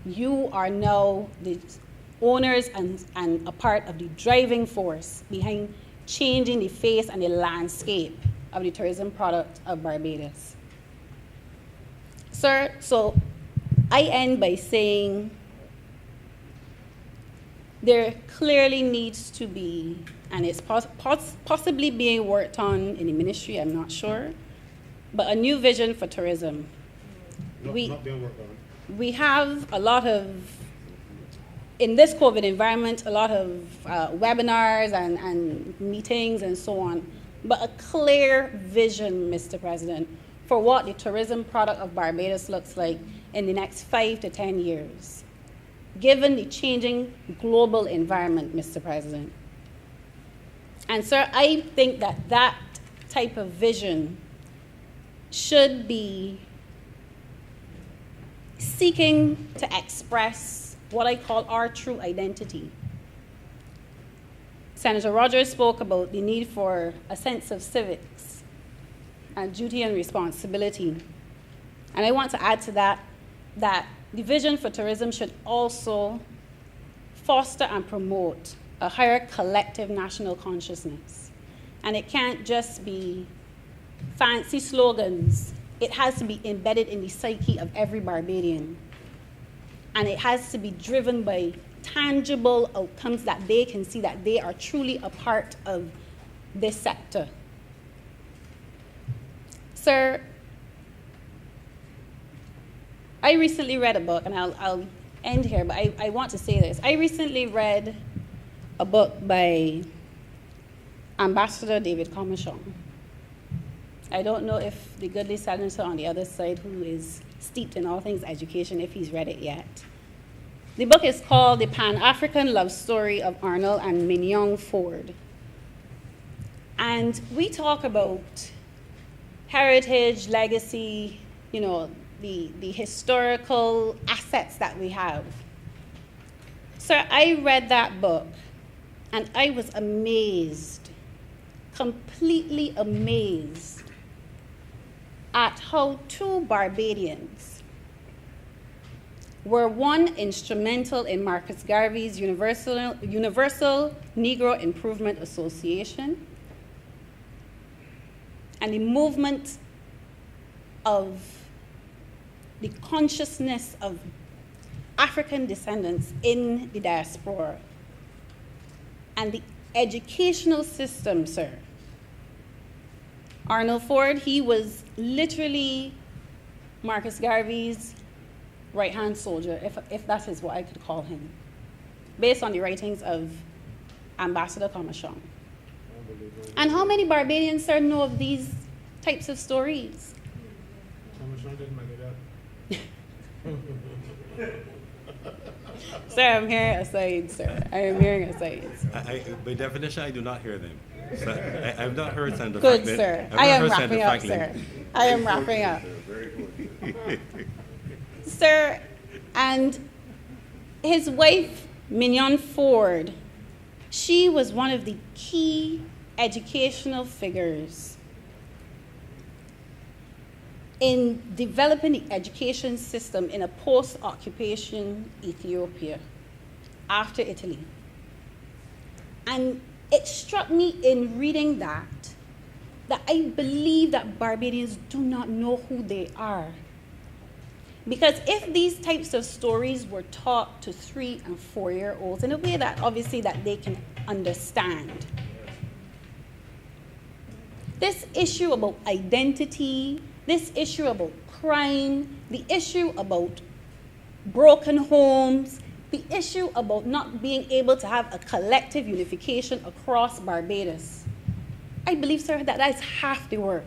You are now the owners and a part of the driving force behind changing the face and the landscape of the tourism product of Barbados. Sir, so I end by saying there clearly needs to be, and it's possibly being worked on in the ministry, I'm not sure, but a new vision for tourism. Not being worked on. We have a lot of, in this COVID environment, a lot of webinars and meetings and so on, but a clear vision, Mr. President, for what the tourism product of Barbados looks like in the next 5 to 10 years, given the changing global environment, Mr. President. And sir, I think that that type of vision should be seeking to express what I call our true identity. Senator Rogers spoke about the need for a sense of civics and duty and responsibility. And I want to add to that, that the vision for tourism should also foster and promote a higher collective national consciousness. And it can't just be fancy slogans. It has to be embedded in the psyche of every Barbadian. And it has to be driven by tangible outcomes that they can see that they are truly a part of this sector. Sir, I recently read a book, and I'll end here, but I want to say this. I recently read a book by Ambassador David Comishon. I don't know if the goodly senator on the other side, who is steeped in all things education, if he's read it yet. The book is called The Pan-African Love Story of Arnold and Mignon Ford. And we talk about heritage, legacy, you know, the historical assets that we have. Sir, I read that book and I was amazed, completely amazed at how two Barbadians were one instrumental in Marcus Garvey's Universal Negro Improvement Association and the movement of the consciousness of African descendants in the diaspora. And the educational system, sir. Arnold Ford, he was literally Marcus Garvey's right-hand soldier, if that is what I could call him, based on the writings of Ambassador Comishon. And how many Barbadians, sir, know of these types of stories? Comishon didn't make it up. Sir, I'm hearing asides, sir. I am hearing asides. By definition, I do not hear them. So I have not heard Senator Good, Franklin. sir. I've I not am heard wrapping Senator up, Franklin. sir. I am wrapping up. Sir, and his wife, Mignon Ford, she was one of the key educational figures in developing the education system in a post-occupation Ethiopia after Italy. And it struck me in reading that I believe that Barbadians do not know who they are. Because if these types of stories were taught to 3- and 4-year-olds in a way that obviously that they can understand, this issue about identity, this issue about crime, the issue about broken homes, the issue about not being able to have a collective unification across Barbados, I believe, sir, that is half the work.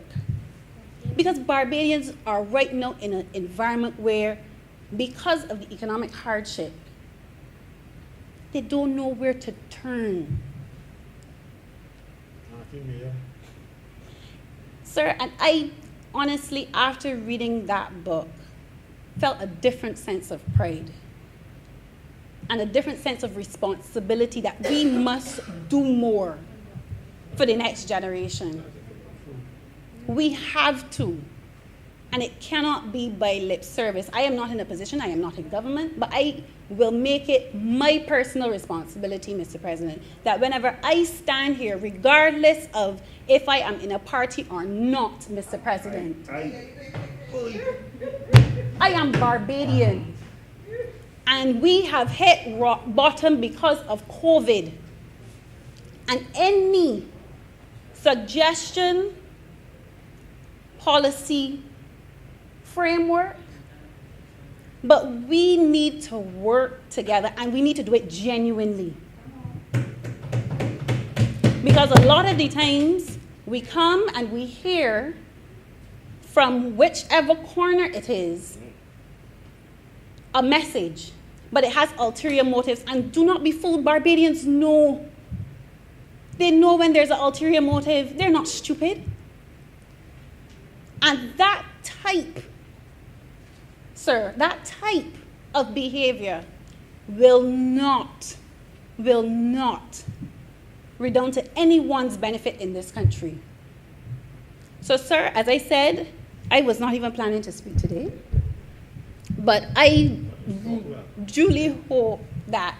Because Barbadians are right now in an environment where, because of the economic hardship, they don't know where to turn. Mayor. Sir, and I honestly, after reading that book, felt a different sense of pride and a different sense of responsibility that we must do more for the next generation. We have to. And it cannot be by lip service. I am not in a position, I am not in government, but I will make it my personal responsibility, Mr. President, that whenever I stand here, regardless of if I am in a party or not, Mr. President, I am Barbadian. And we have hit rock bottom because of COVID. And any suggestion, policy, framework, but we need to work together and we need to do it genuinely. Because a lot of the times we come and we hear from whichever corner it is a message, but it has ulterior motives. And do not be fooled, Barbadians know. They know when there's an ulterior motive. They're not stupid. And that type, sir, that type of behavior will not redound to anyone's benefit in this country. So, sir, as I said, I was not even planning to speak today, but I duly hope that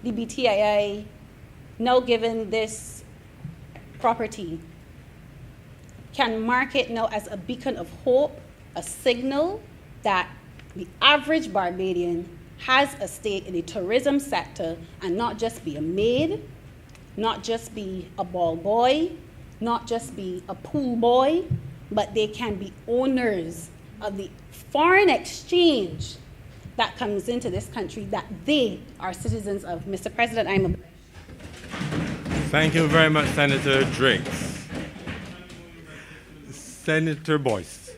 the BTII, now given this property, can mark it now as a beacon of hope, a signal that the average Barbadian has a stake in the tourism sector and not just be a maid, not just be a ball boy, not just be a pool boy, but they can be owners of the foreign exchange that comes into this country that they are citizens of. Mr. President, I'm a... Thank you very much, Senator Drakes. Senator Boyce.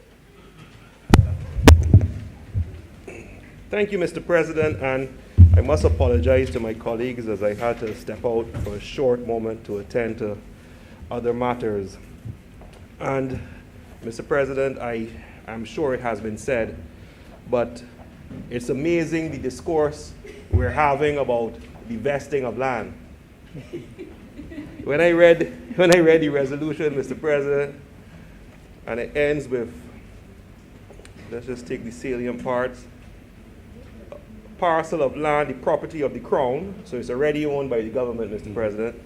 Thank you, Mr. President, and I must apologize to my colleagues as I had to step out for a short moment to attend to other matters. And, Mr. President, I'm sure it has been said, but it's amazing the discourse we're having about the vesting of land. When I read the resolution, Mr. President, and it ends with, let's just take the salient parts, parcel of land, the property of the Crown, so it's already owned by the government, Mr. President,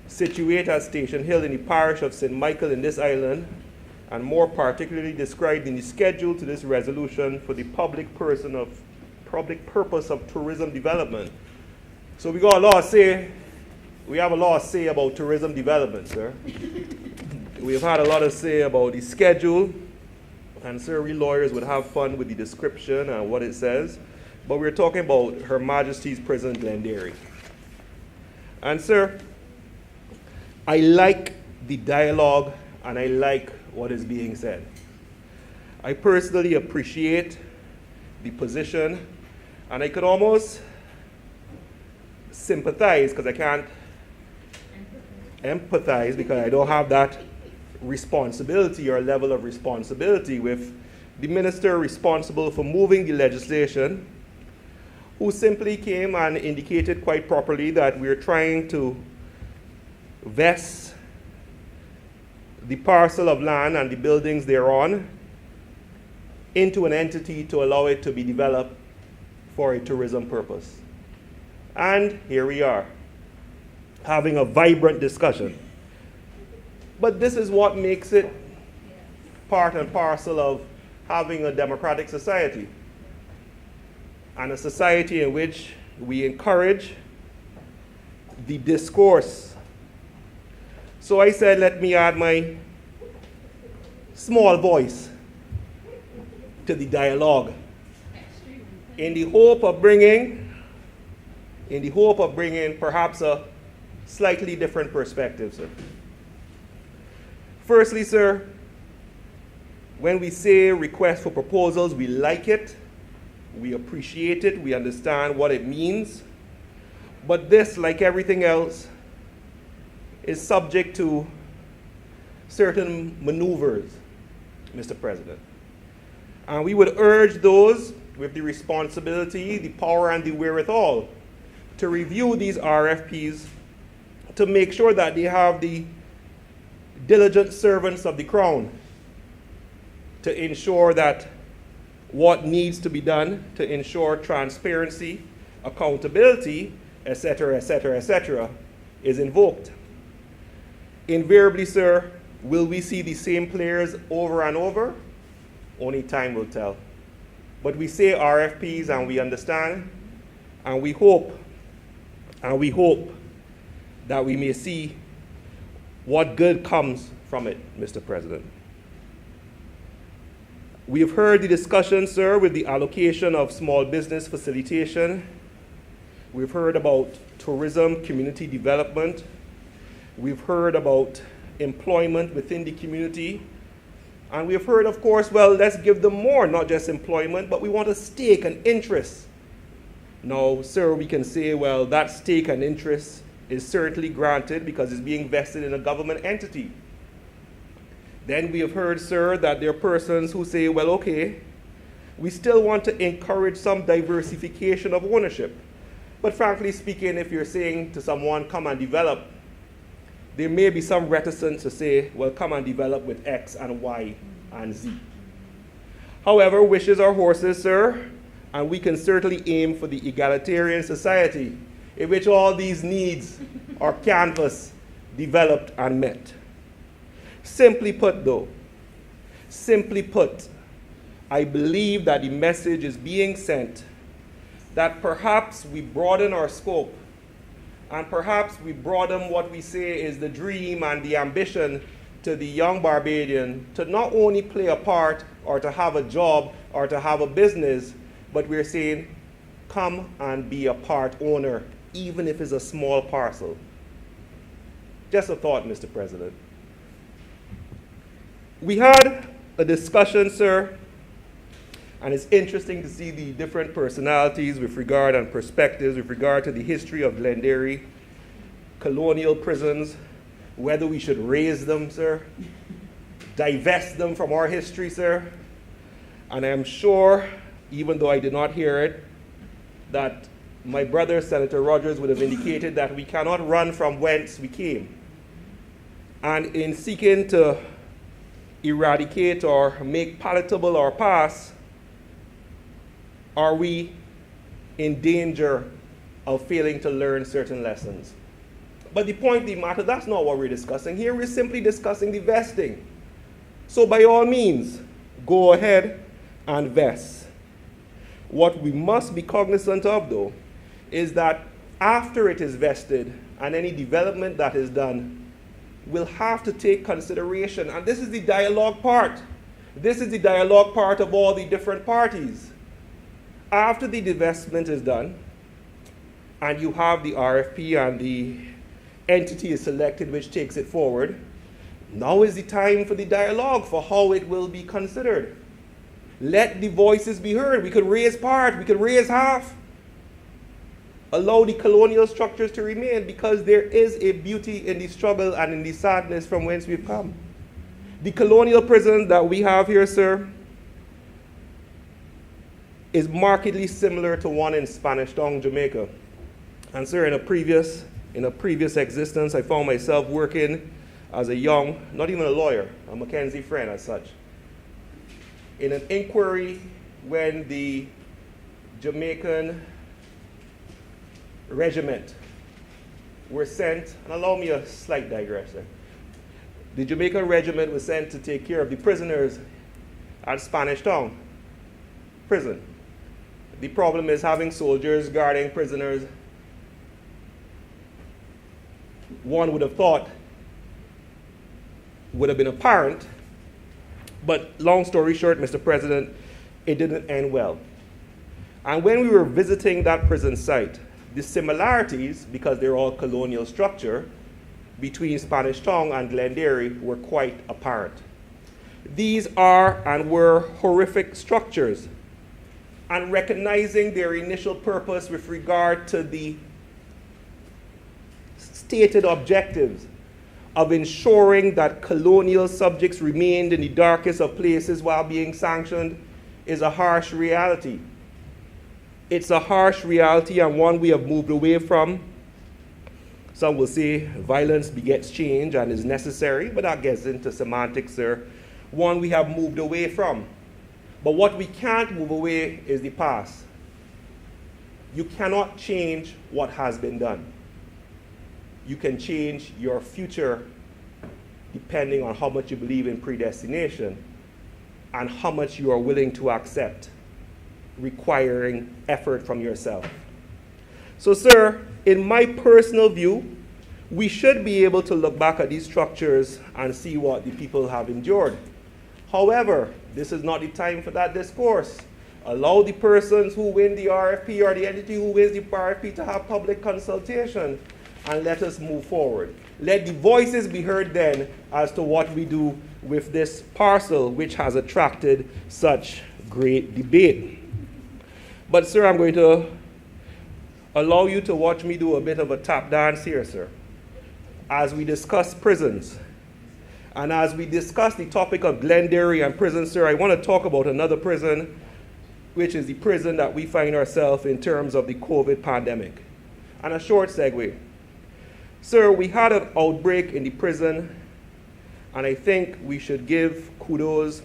situated at Station Hill in the parish of St. Michael in this island, and more particularly described in the schedule to this resolution for the public purpose of tourism development. So we have a lot to say about tourism development, sir. We've had a lot to say about the schedule, and sir, we lawyers would have fun with the description and what it says, but we're talking about Her Majesty's Prison Glenderry. And sir, I like the dialogue and I like what is being said. I personally appreciate the position, and I could almost sympathize, because I can't empathize because I don't have that responsibility or level of responsibility with the minister responsible for moving the legislation, who simply came and indicated quite properly that we're trying to vest the parcel of land and the buildings thereon into an entity to allow it to be developed for a tourism purpose. And here we are, having a vibrant discussion. But this is what makes it part and parcel of having a democratic society, and a society in which we encourage the discourse. So I said, let me add my small voice to the dialogue in the hope of bringing perhaps a slightly different perspective, sir. Firstly, sir, when we say request for proposals, we like it, we appreciate it, we understand what it means. But this, like everything else, is subject to certain maneuvers, Mr. President. And we would urge those with the responsibility, the power, and the wherewithal to review these RFPs to make sure that they have the diligent servants of the Crown to ensure that what needs to be done to ensure transparency, accountability, etc., etc., etc., is invoked. Invariably, sir, will we see the same players over and over? Only time will tell. But we say RFPs and we understand, and we hope that we may see what good comes from it, Mr. President. We've heard the discussion, sir, with the allocation of small business facilitation. We've heard about tourism, community development. We've heard about employment within the community. And we've heard, of course, well, let's give them more, not just employment, but we want a stake, an interest. Now, sir, we can say, well, that stake and interest is certainly granted because it's being vested in a government entity. Then we have heard, sir, that there are persons who say, well, okay, we still want to encourage some diversification of ownership. But frankly speaking, if you're saying to someone, come and develop, there may be some reticence to say, well, come and develop with X and Y and Z. However, wishes are horses, sir, and we can certainly aim for the egalitarian society in which all these needs are canvassed, developed, and met. Simply put, though, I believe that the message is being sent that perhaps we broaden our scope and perhaps we broaden what we say is the dream and the ambition to the young Barbadian to not only play a part or to have a job or to have a business, but we're saying, come and be a part owner, even if it's a small parcel. Just a thought, Mr. President. We had a discussion, sir, and it's interesting to see the different personalities with regard and perspectives with regard to the history of Glenderry, colonial prisons, whether we should raise them, sir, divest them from our history, sir. And I'm sure, even though I did not hear it, that my brother, Senator Rogers, would have indicated that we cannot run from whence we came. And in seeking to eradicate or make palatable our past, are we in danger of failing to learn certain lessons? But the point of the matter, that's not what we're discussing here. We're simply discussing the vesting. So by all means, go ahead and vest. What we must be cognizant of, though, is that after it is vested and any development that is done, we'll have to take consideration. And this is the dialogue part. This is the dialogue part of all the different parties. After the divestment is done, and you have the RFP and the entity is selected which takes it forward, now is the time for the dialogue for how it will be considered. Let the voices be heard. We could raise part, we could raise half. Allow the colonial structures to remain, because there is a beauty in the struggle and in the sadness from whence we've come. The colonial prison that we have here, sir, is markedly similar to one in Spanish Town, Jamaica. And sir, in a previous existence, I found myself working as a young, not even a lawyer, a Mackenzie friend as such, in an inquiry when the Jamaican regiment were sent, and allow me a slight digression. The Jamaican regiment was sent to take care of the prisoners at Spanish Town prison. The problem is having soldiers guarding prisoners. One would have thought would have been apparent, but long story short, Mr. President, it didn't end well. And when we were visiting that prison site, the similarities, because they're all colonial structure, between Spanish Town and Glenderry were quite apparent. These are and were horrific structures, and recognizing their initial purpose with regard to the stated objectives of ensuring that colonial subjects remained in the darkest of places while being sanctioned is a harsh reality. It's a harsh reality and one we have moved away from. Some will say violence begets change and is necessary, but that gets into semantics, sir. One we have moved away from. But what we can't move away is the past. You cannot change what has been done. You can change your future depending on how much you believe in predestination and how much you are willing to accept, requiring effort from yourself. So, sir, in my personal view, we should be able to look back at these structures and see what the people have endured. However, this is not the time for that discourse. Allow the persons who win the RFP or the entity who wins the RFP to have public consultation and let us move forward. Let the voices be heard then as to what we do with this parcel which has attracted such great debate. But sir, I'm going to allow you to watch me do a bit of a tap dance here, sir. As we discuss prisons, and as we discuss the topic of Glenderry and prison, sir, I want to talk about another prison, which is the prison that we find ourselves in terms of the COVID pandemic. And a short segue. Sir, we had an outbreak in the prison, and I think we should give kudos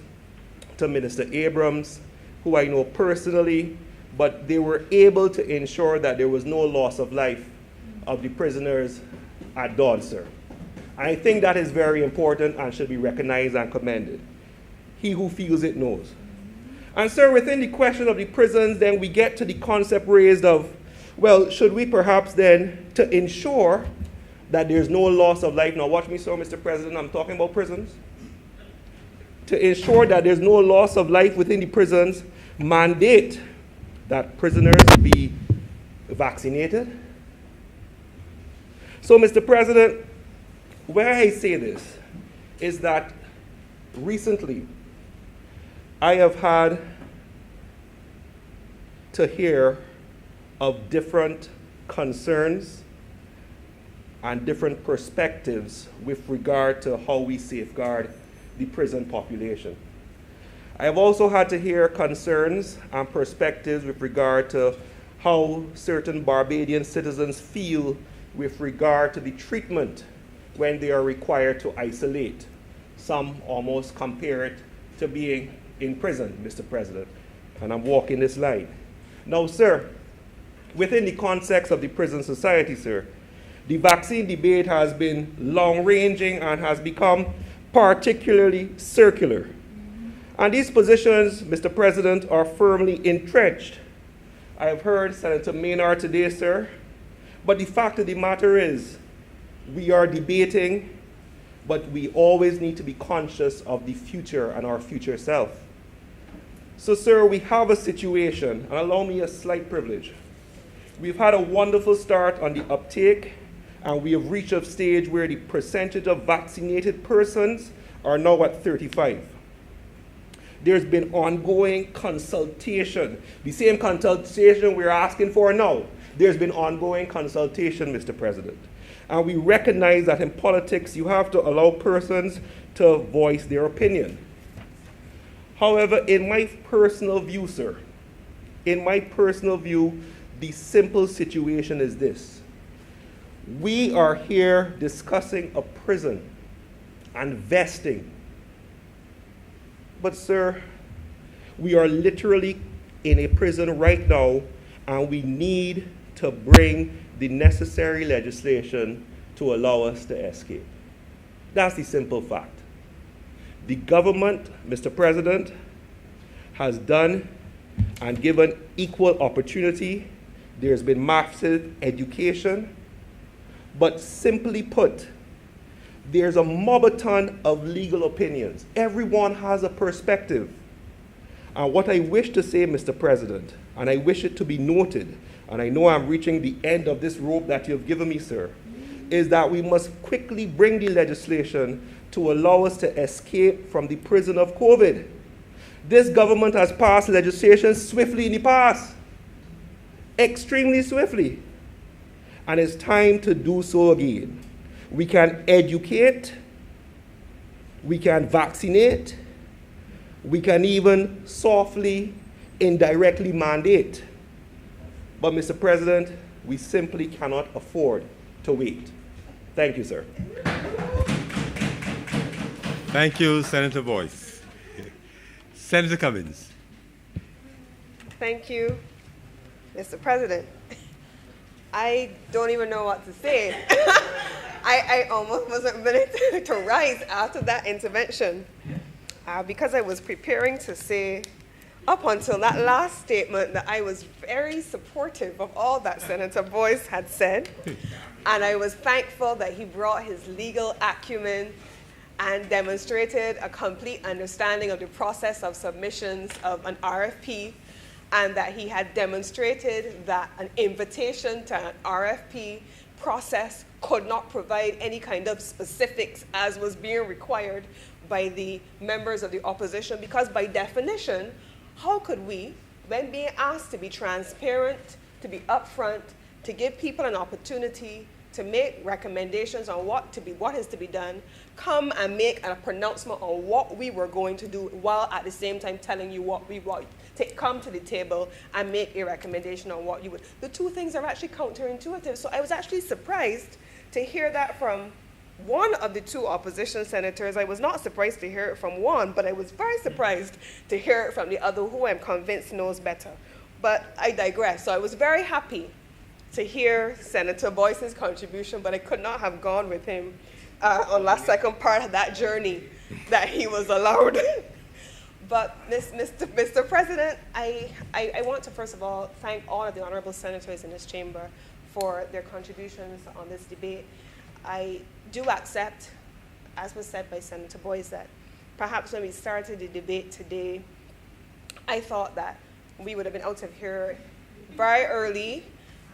to Minister Abrams, who I know personally, but they were able to ensure that there was no loss of life of the prisoners at dawn, sir. And I think that is very important and should be recognized and commended. He who feels it knows. And sir, within the question of the prisons, then we get to the concept raised of, well, should we perhaps then, to ensure that there's no loss of life, now watch me, sir, Mr. President, I'm talking about prisons. To ensure that there's no loss of life within the prisons, mandate that prisoners be vaccinated. So, Mr. President, where I say this is that recently I have had to hear of different concerns and different perspectives with regard to how we safeguard the prison population. I have also had to hear concerns and perspectives with regard to how certain Barbadian citizens feel with regard to the treatment when they are required to isolate. Some almost compare it to being in prison, Mr. President, and I'm walking this line. Now, sir, within the context of the prison society, sir, the vaccine debate has been long-ranging and has become particularly circular. And these positions, Mr. President, are firmly entrenched. I have heard Senator Maynard today, sir, but the fact of the matter is, we are debating, but we always need to be conscious of the future and our future self. So, sir, we have a situation, and allow me a slight privilege. We've had a wonderful start on the uptake, and we have reached a stage where the percentage of vaccinated persons are now at 35. There's been ongoing consultation. The same consultation we're asking for now. There's been ongoing consultation, Mr. President. And we recognize that in politics, you have to allow persons to voice their opinion. However, in my personal view, sir, in my personal view, the simple situation is this. We are here discussing a prison and vesting. But sir, we are literally in a prison right now, and we need to bring the necessary legislation to allow us to escape. That's the simple fact. The government, Mr. President, has done and given equal opportunity. There's been massive education. But simply put, there's a mob-a-ton of legal opinions. Everyone has a perspective. And what I wish to say, Mr. President, and I wish it to be noted, and I know I'm reaching the end of this rope that you've given me, sir, is that we must quickly bring the legislation to allow us to escape from the prison of COVID. This government has passed legislation swiftly in the past, extremely swiftly. And it's time to do so again. We can educate, we can vaccinate, we can even softly, indirectly mandate. But Mr. President, we simply cannot afford to wait. Thank you, sir. Thank you, Senator Boyce. Senator Cummins. Thank you, Mr. President. I don't even know what to say. I almost wasn't ready to rise after that intervention because I was preparing to say, up until that last statement, that I was very supportive of all that Senator Boyce had said. And I was thankful that he brought his legal acumen and demonstrated a complete understanding of the process of submissions of an RFP, and that he had demonstrated that an invitation to an RFP process could not provide any kind of specifics as was being required by the members of the opposition, because by definition, how could we, when being asked to be transparent, to be upfront, to give people an opportunity to make recommendations on what is to be done, come and make a pronouncement on what we were going to do, while at the same time telling you what we want, to come to the table and make a recommendation on what you would. The two things are actually counterintuitive. So I was actually surprised to hear that from one of the two opposition senators. I was not surprised to hear it from one, but I was very surprised to hear it from the other, who I'm convinced knows better. But I digress. So I was very happy to hear Senator Boyce's contribution, but I could not have gone with him on the second part of that journey that he was allowed. But Mr. President, I want to first of all thank all of the honorable senators in this chamber for their contributions on this debate. I do accept, as was said by Senator Boyce, that perhaps when we started the debate today, I thought that we would have been out of here very early,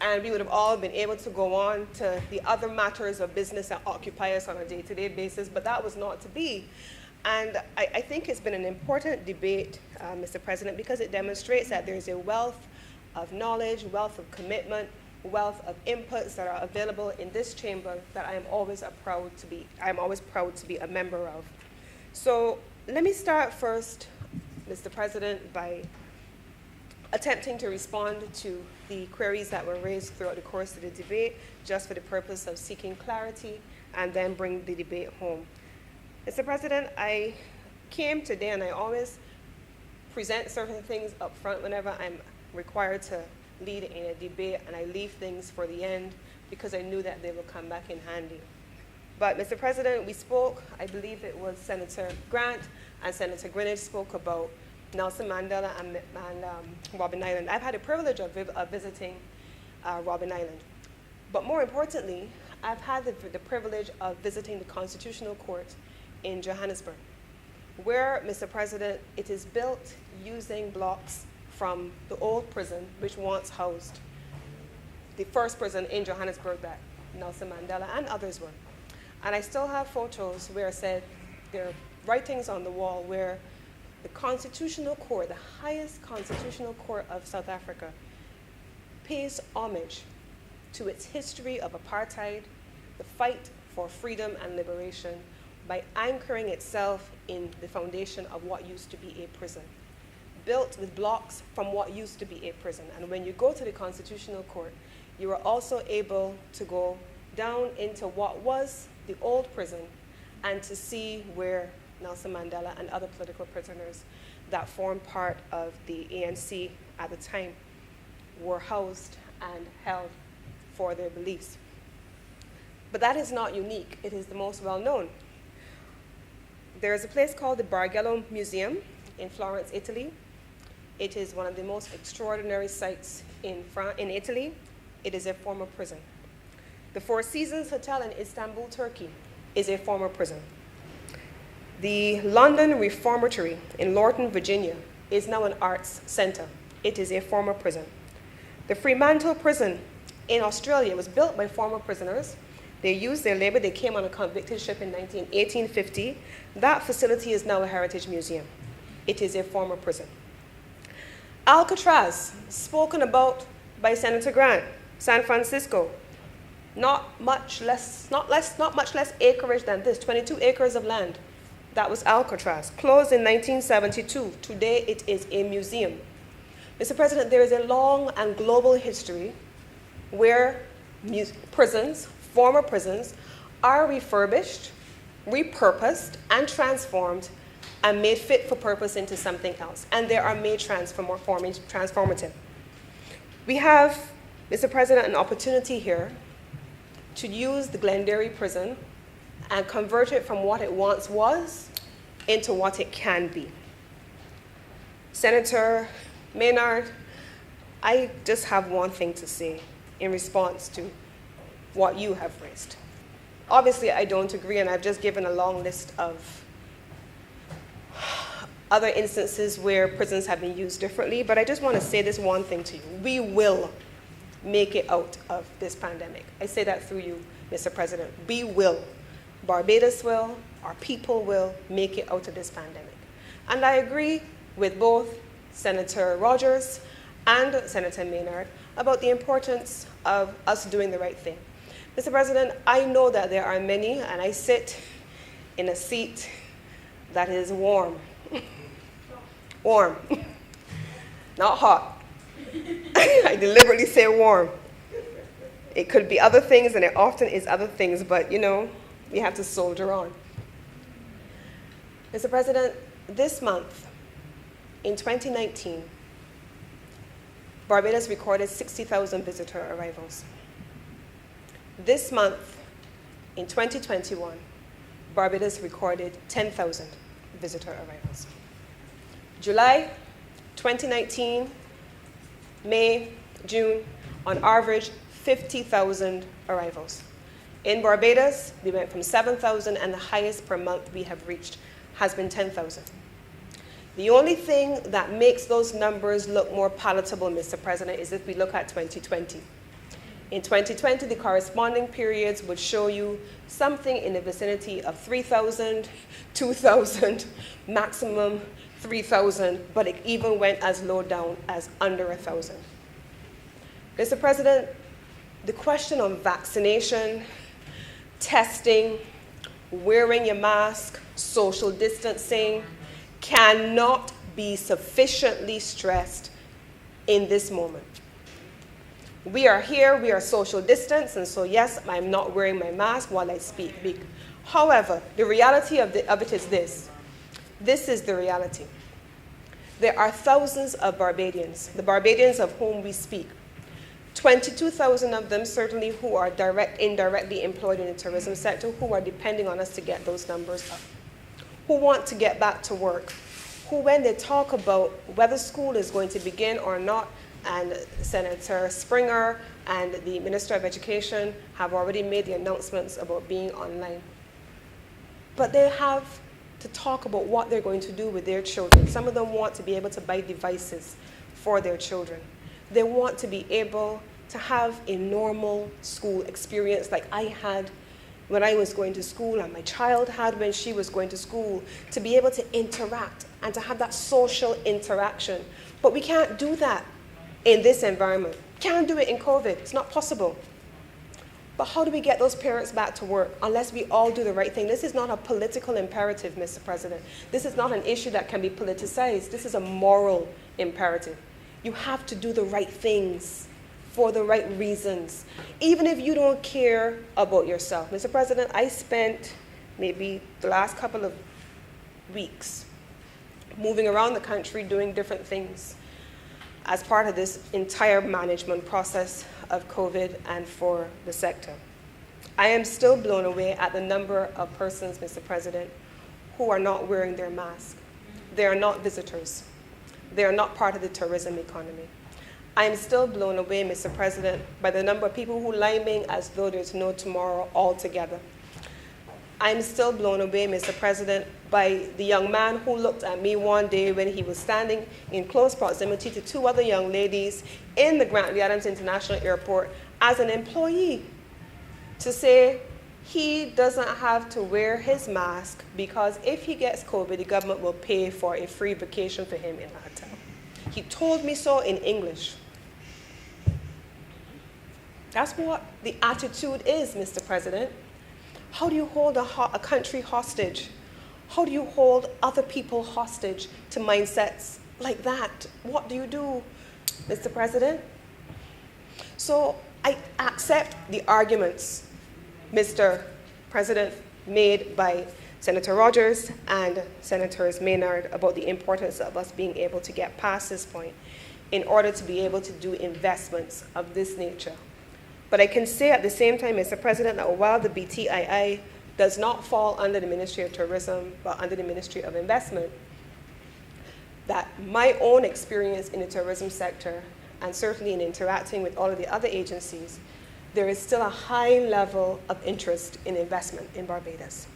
and we would have all been able to go on to the other matters of business that occupy us on a day-to-day basis, but that was not to be. And I think it's been an important debate, Mr. President, because it demonstrates that there's a wealth of knowledge, wealth of commitment, wealth of inputs that are available in this chamber that I'm always proud to be a member of. So let me start first, Mr. President, by attempting to respond to the queries that were raised throughout the course of the debate, just for the purpose of seeking clarity and then bring the debate home. Mr. President, I came today, and I always present certain things up front whenever I'm required to lead in a debate, and I leave things for the end because I knew that they will come back in handy. But Mr. President, we spoke, I believe it was Senator Grant and Senator Greenidge spoke about Nelson Mandela and Robben Island. I've had the privilege of visiting Robben Island. But more importantly, I've had the privilege of visiting the Constitutional Court in Johannesburg, where, Mr. President, it is built using blocks from the old prison, which once housed the first prison in Johannesburg that Nelson Mandela and others were. And I still have photos where it said, there are writings on the wall where the Constitutional Court, the highest constitutional court of South Africa, pays homage to its history of apartheid, the fight for freedom and liberation, by anchoring itself in the foundation of what used to be a prison, built with blocks from what used to be a prison. And when you go to the Constitutional Court, you are also able to go down into what was the old prison and to see where Nelson Mandela and other political prisoners that formed part of the ANC at the time were housed and held for their beliefs. But that is not unique. It is the most well-known. There is a place called the Bargello Museum in Florence, Italy. It is one of the most extraordinary sites in Italy. It is a former prison. The Four Seasons Hotel in Istanbul, Turkey, is a former prison. The London Reformatory in Lorton, Virginia, is now an arts center. It is a former prison. The Fremantle Prison in Australia was built by former prisoners. They used their labor. They came on a convicted ship in 1850. That facility is now a heritage museum. It is a former prison. Alcatraz, spoken about by Senator Grant, San Francisco, not much less acreage than this, 22 acres of land. That was Alcatraz, closed in 1972. Today it is a museum. Mr. President, there is a long and global history where prisons, former prisons, are refurbished, repurposed, and transformed and made fit for purpose into something else. And they are made transformative. We have, Mr. President, an opportunity here to use the Glenderry prison and convert it from what it once was into what it can be. Senator Maynard, I just have one thing to say in response to what you have raised. Obviously, I don't agree, and I've just given a long list of other instances where prisons have been used differently, but I just want to say this one thing to you. We will make it out of this pandemic. I say that through you, Mr. President. We will. Barbados will, our people will make it out of this pandemic. And I agree with both Senator Rogers and Senator Maynard about the importance of us doing the right thing. Mr. President, I know that there are many, and I sit in a seat that is warm. Warm, not hot. I deliberately say warm. It could be other things, and it often is other things, but you know, we have to soldier on. Mr. President, this month, in 2019, Barbados recorded 60,000 visitor arrivals. This month, in 2021, Barbados recorded 10,000 visitor arrivals. July 2019, May, June, on average, 50,000 arrivals. In Barbados, we went from 7,000, and the highest per month we have reached has been 10,000. The only thing that makes those numbers look more palatable, Mr. President, is if we look at 2020. In 2020, the corresponding periods would show you something in the vicinity of 3,000, 2,000, maximum 3,000, but it even went as low down as under 1,000. Mr. President, the question on vaccination, testing, wearing your mask, social distancing cannot be sufficiently stressed in this moment. We are here, we are social distance, and so yes, I'm not wearing my mask while I speak. However, the reality of it is this. This is the reality. There are thousands of Barbadians, the Barbadians of whom we speak. 22,000 of them certainly who are indirectly employed in the tourism sector, who are depending on us to get those numbers up, who want to get back to work, who when they talk about whether school is going to begin or not, and Senator Springer and the Minister of Education have already made the announcements about being online. But they have to talk about what they're going to do with their children. Some of them want to be able to buy devices for their children. They want to be able to have a normal school experience like I had when I was going to school and my child had when she was going to school, to be able to interact and to have that social interaction. But we can't do that in this environment. Can't do it in COVID. It's not possible. But how do we get those parents back to work unless we all do the right thing? This is not a political imperative, Mr. President. This is not an issue that can be politicized. This is a moral imperative. You have to do the right things for the right reasons, even if you don't care about yourself. Mr. President, I spent maybe the last couple of weeks moving around the country doing different things as part of this entire management process of COVID and for the sector. I am still blown away at the number of persons, Mr. President, who are not wearing their mask. They are not visitors. They are not part of the tourism economy. I am still blown away, Mr. President, by the number of people who liming as though there's no tomorrow altogether. I'm still blown away, Mr. President, by the young man who looked at me one day when he was standing in close proximity to two other young ladies in the Grantley Adams International Airport as an employee, to say he doesn't have to wear his mask because if he gets COVID, the government will pay for a free vacation for him in a hotel. He told me so in English. That's what the attitude is, Mr. President. How do you hold a country hostage? How do you hold other people hostage to mindsets like that? What do you do, Mr. President? So I accept the arguments, Mr. President, made by Senator Rogers and Senators Maynard about the importance of us being able to get past this point in order to be able to do investments of this nature. But I can say at the same time, Mr. President, that while the BTII does not fall under the Ministry of Tourism, but under the Ministry of Investment, that my own experience in the tourism sector, and certainly in interacting with all of the other agencies, there is still a high level of interest in investment in Barbados.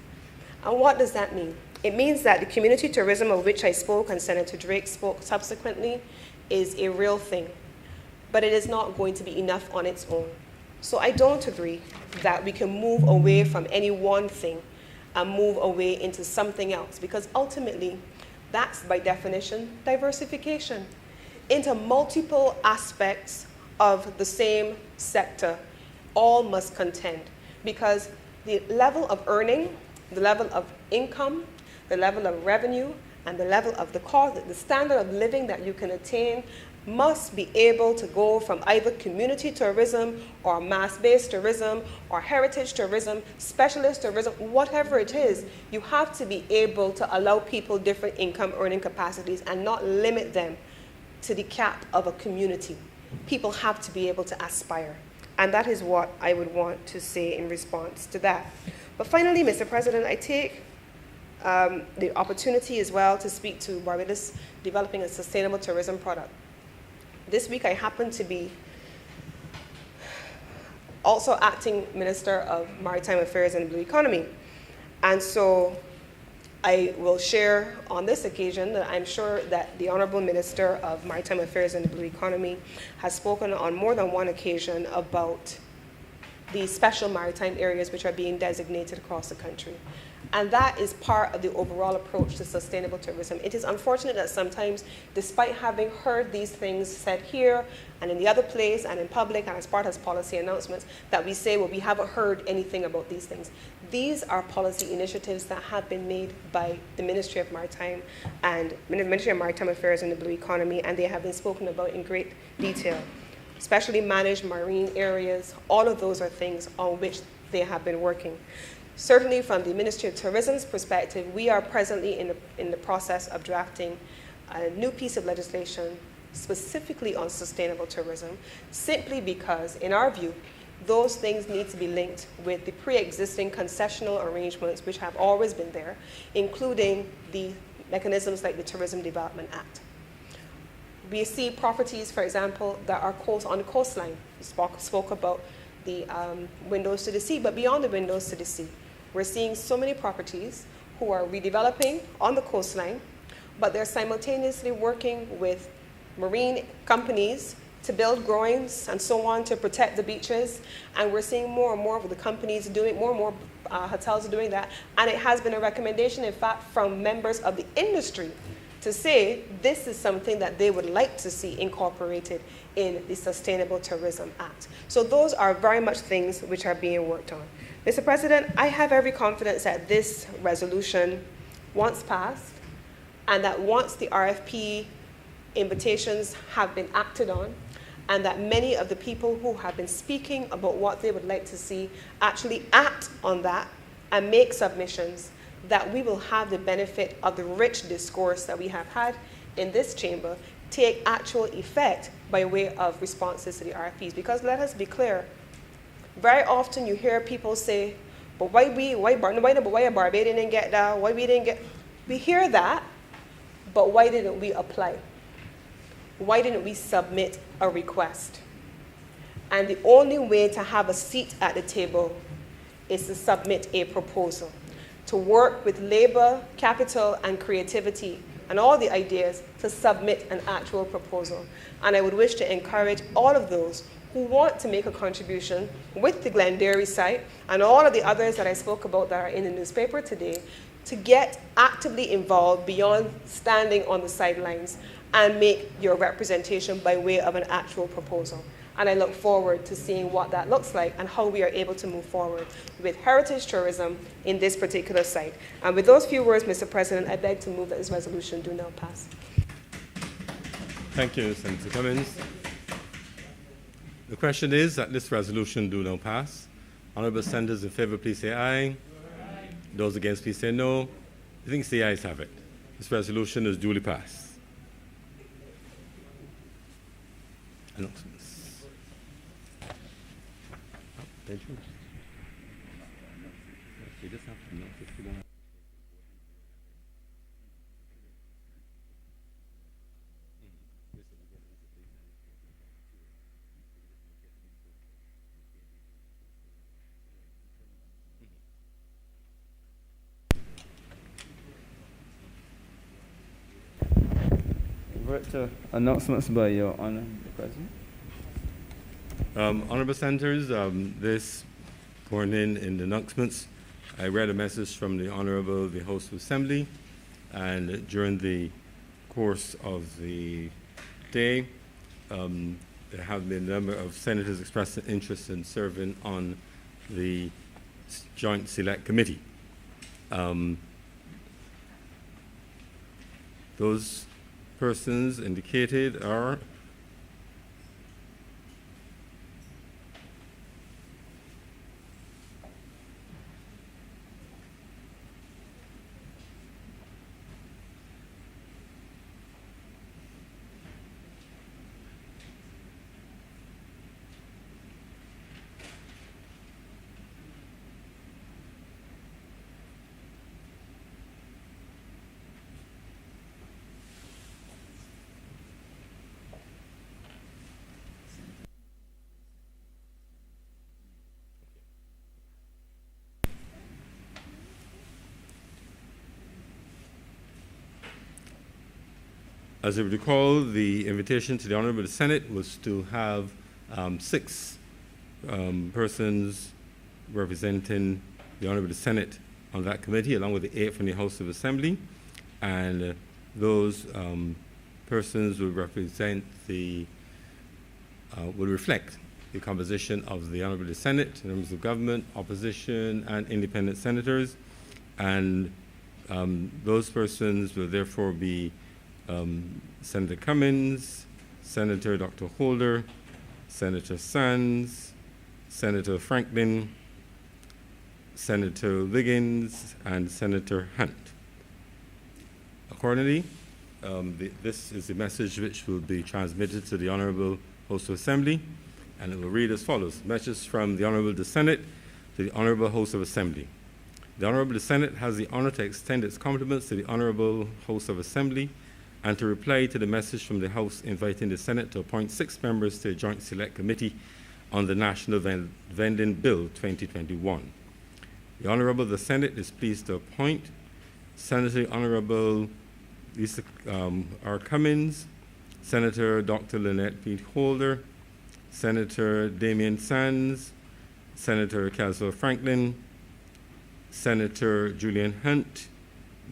And what does that mean? It means that the community tourism of which I spoke and Senator Drake spoke subsequently is a real thing, but it is not going to be enough on its own. So I don't agree that we can move away from any one thing and move away into something else, because ultimately, that's by definition diversification into multiple aspects of the same sector. All must contend, because the level of earning, the level of income, the level of revenue, and the level of the cost, the standard of living that you can attain must be able to go from either community tourism or mass-based tourism or heritage tourism, specialist tourism, whatever it is. You have to be able to allow people different income earning capacities and not limit them to the cap of a community. People have to be able to aspire. And that is what I would want to say in response to that. But finally, Mr. President, I take the opportunity as well to speak to Barbados developing a sustainable tourism product. This week I happen to be also acting Minister of Maritime Affairs and the Blue Economy. And so I will share on this occasion that I'm sure that the Honorable Minister of Maritime Affairs and the Blue Economy has spoken on more than one occasion about the special maritime areas which are being designated across the country. And that is part of the overall approach to sustainable tourism. It is unfortunate that sometimes, despite having heard these things said here and in the other place and in public and as part of policy announcements, that we say, well, we haven't heard anything about these things. These are policy initiatives that have been made by the Ministry of Maritime and Ministry of Maritime Affairs and the Blue Economy, and they have been spoken about in great detail. Especially managed marine areas, all of those are things on which they have been working. Certainly from the Ministry of Tourism's perspective, we are presently in the process of drafting a new piece of legislation specifically on sustainable tourism, simply because, in our view, those things need to be linked with the pre-existing concessional arrangements which have always been there, including the mechanisms like the Tourism Development Act. We see properties, for example, that are on the coastline. We spoke about the windows to the sea, but beyond the windows to the sea, we're seeing so many properties who are redeveloping on the coastline, but they're simultaneously working with marine companies to build groins and so on to protect the beaches. And we're seeing more and more of the companies doing, more and more hotels are doing that. And it has been a recommendation, in fact, from members of the industry to say this is something that they would like to see incorporated in the Sustainable Tourism Act. So those are very much things which are being worked on. Mr. President, I have every confidence that this resolution, once passed, and that once the RFP invitations have been acted on, and that many of the people who have been speaking about what they would like to see actually act on that and make submissions, that we will have the benefit of the rich discourse that we have had in this chamber take actual effect by way of responses to the RFPs. Because let us be clear, very often you hear people say, but why Barbados didn't get that, why we didn't get, we hear that, but why didn't we apply? Why didn't we submit a request? And the only way to have a seat at the table is to submit a proposal, to work with labor, capital, and creativity, and all the ideas to submit an actual proposal. And I would wish to encourage all of those who want to make a contribution with the Glenderry site and all of the others that I spoke about that are in the newspaper today to get actively involved beyond standing on the sidelines and make your representation by way of an actual proposal. And I look forward to seeing what that looks like and how we are able to move forward with heritage tourism in this particular site. And with those few words, Mr. President, I beg to move that this resolution do now pass. Thank you, Senator Cummins. The question is that this resolution do now pass. Honourable senators in favour, please say aye. Aye. Those against, please say no. I think the ayes have it. This resolution is duly passed. Announcements. Thank you. You just have to announce if you don't have. Revert to announcements by Your Honor, the President. Honourable senators, this morning in the announcements, I read a message from the Honourable, the House of Assembly, and during the course of the day, there have been a number of senators expressing interest in serving on the Joint Select Committee. Those persons indicated are as I recall, the invitation to the Honourable Senate was to have 6 persons representing the Honourable Senate on that committee, along with the 8 from the House of Assembly, and those persons will represent the, will reflect the composition of the Honourable Senate, members of government, opposition, and independent senators, and those persons will therefore be Senator Cummins, Senator Dr. Holder, Senator Sands, Senator Franklin, Senator Wiggins, and Senator Hunt. Accordingly, this is the message which will be transmitted to the Honourable House of Assembly, and it will read as follows. Message from the Honourable Senate to the Honourable House of Assembly. The Honourable Senate has the honour to extend its compliments to the Honourable House of Assembly and to reply to the message from the House inviting the Senate to appoint 6 members to a Joint Select Committee on the National Vending Bill 2021. The Honourable the Senate is pleased to appoint Senator Honourable Lisa R. Cummins, Senator Dr. Lynette P. Holder, Senator Damian Sands, Senator Caswell Franklin, Senator Julian Hunt,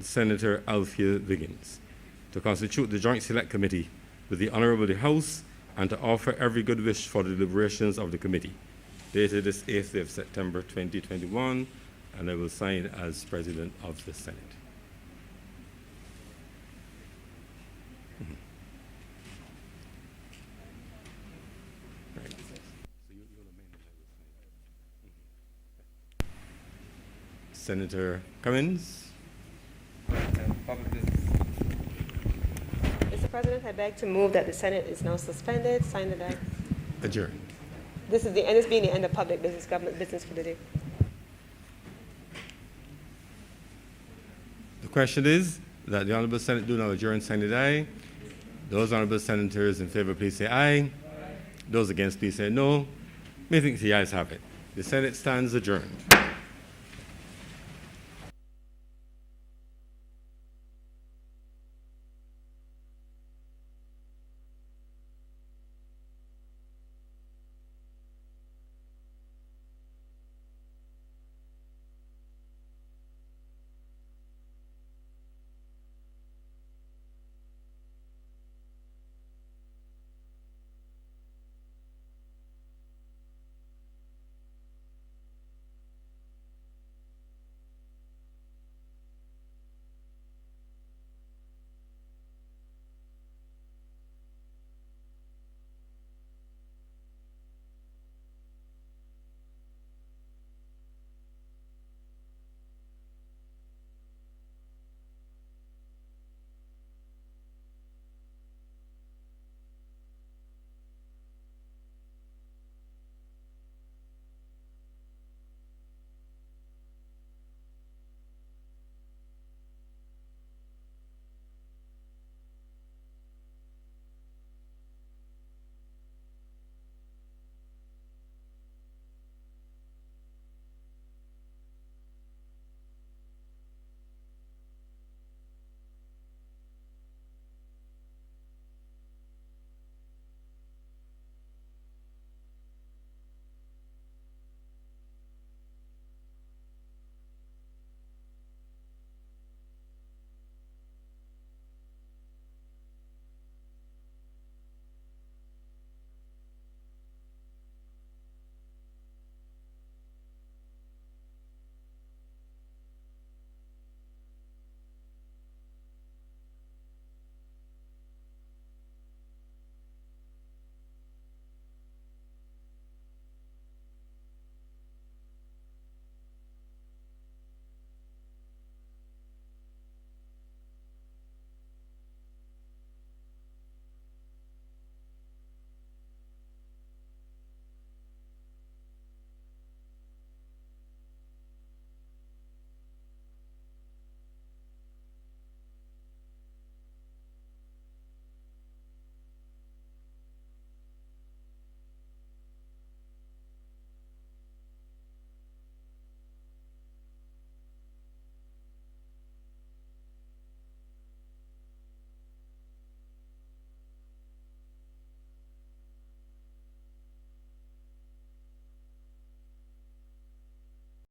Senator Althea Wiggins, to constitute the Joint Select Committee with the Honourable the House and to offer every good wish for the deliberations of the committee. Dated this 8th of September 2021, and I will sign as President of the Senate. Right. Senator Cummins. Public business. Mr. President, I beg to move that the Senate is now suspended. Sign the die. Adjourned. This being the end of public business, government business for the day. The question is that the Honourable Senate do now adjourn, sign the die. Those Honourable Senators in favour, please say aye. Aye. Those against, please say no. Methinks the ayes have it. The Senate stands adjourned.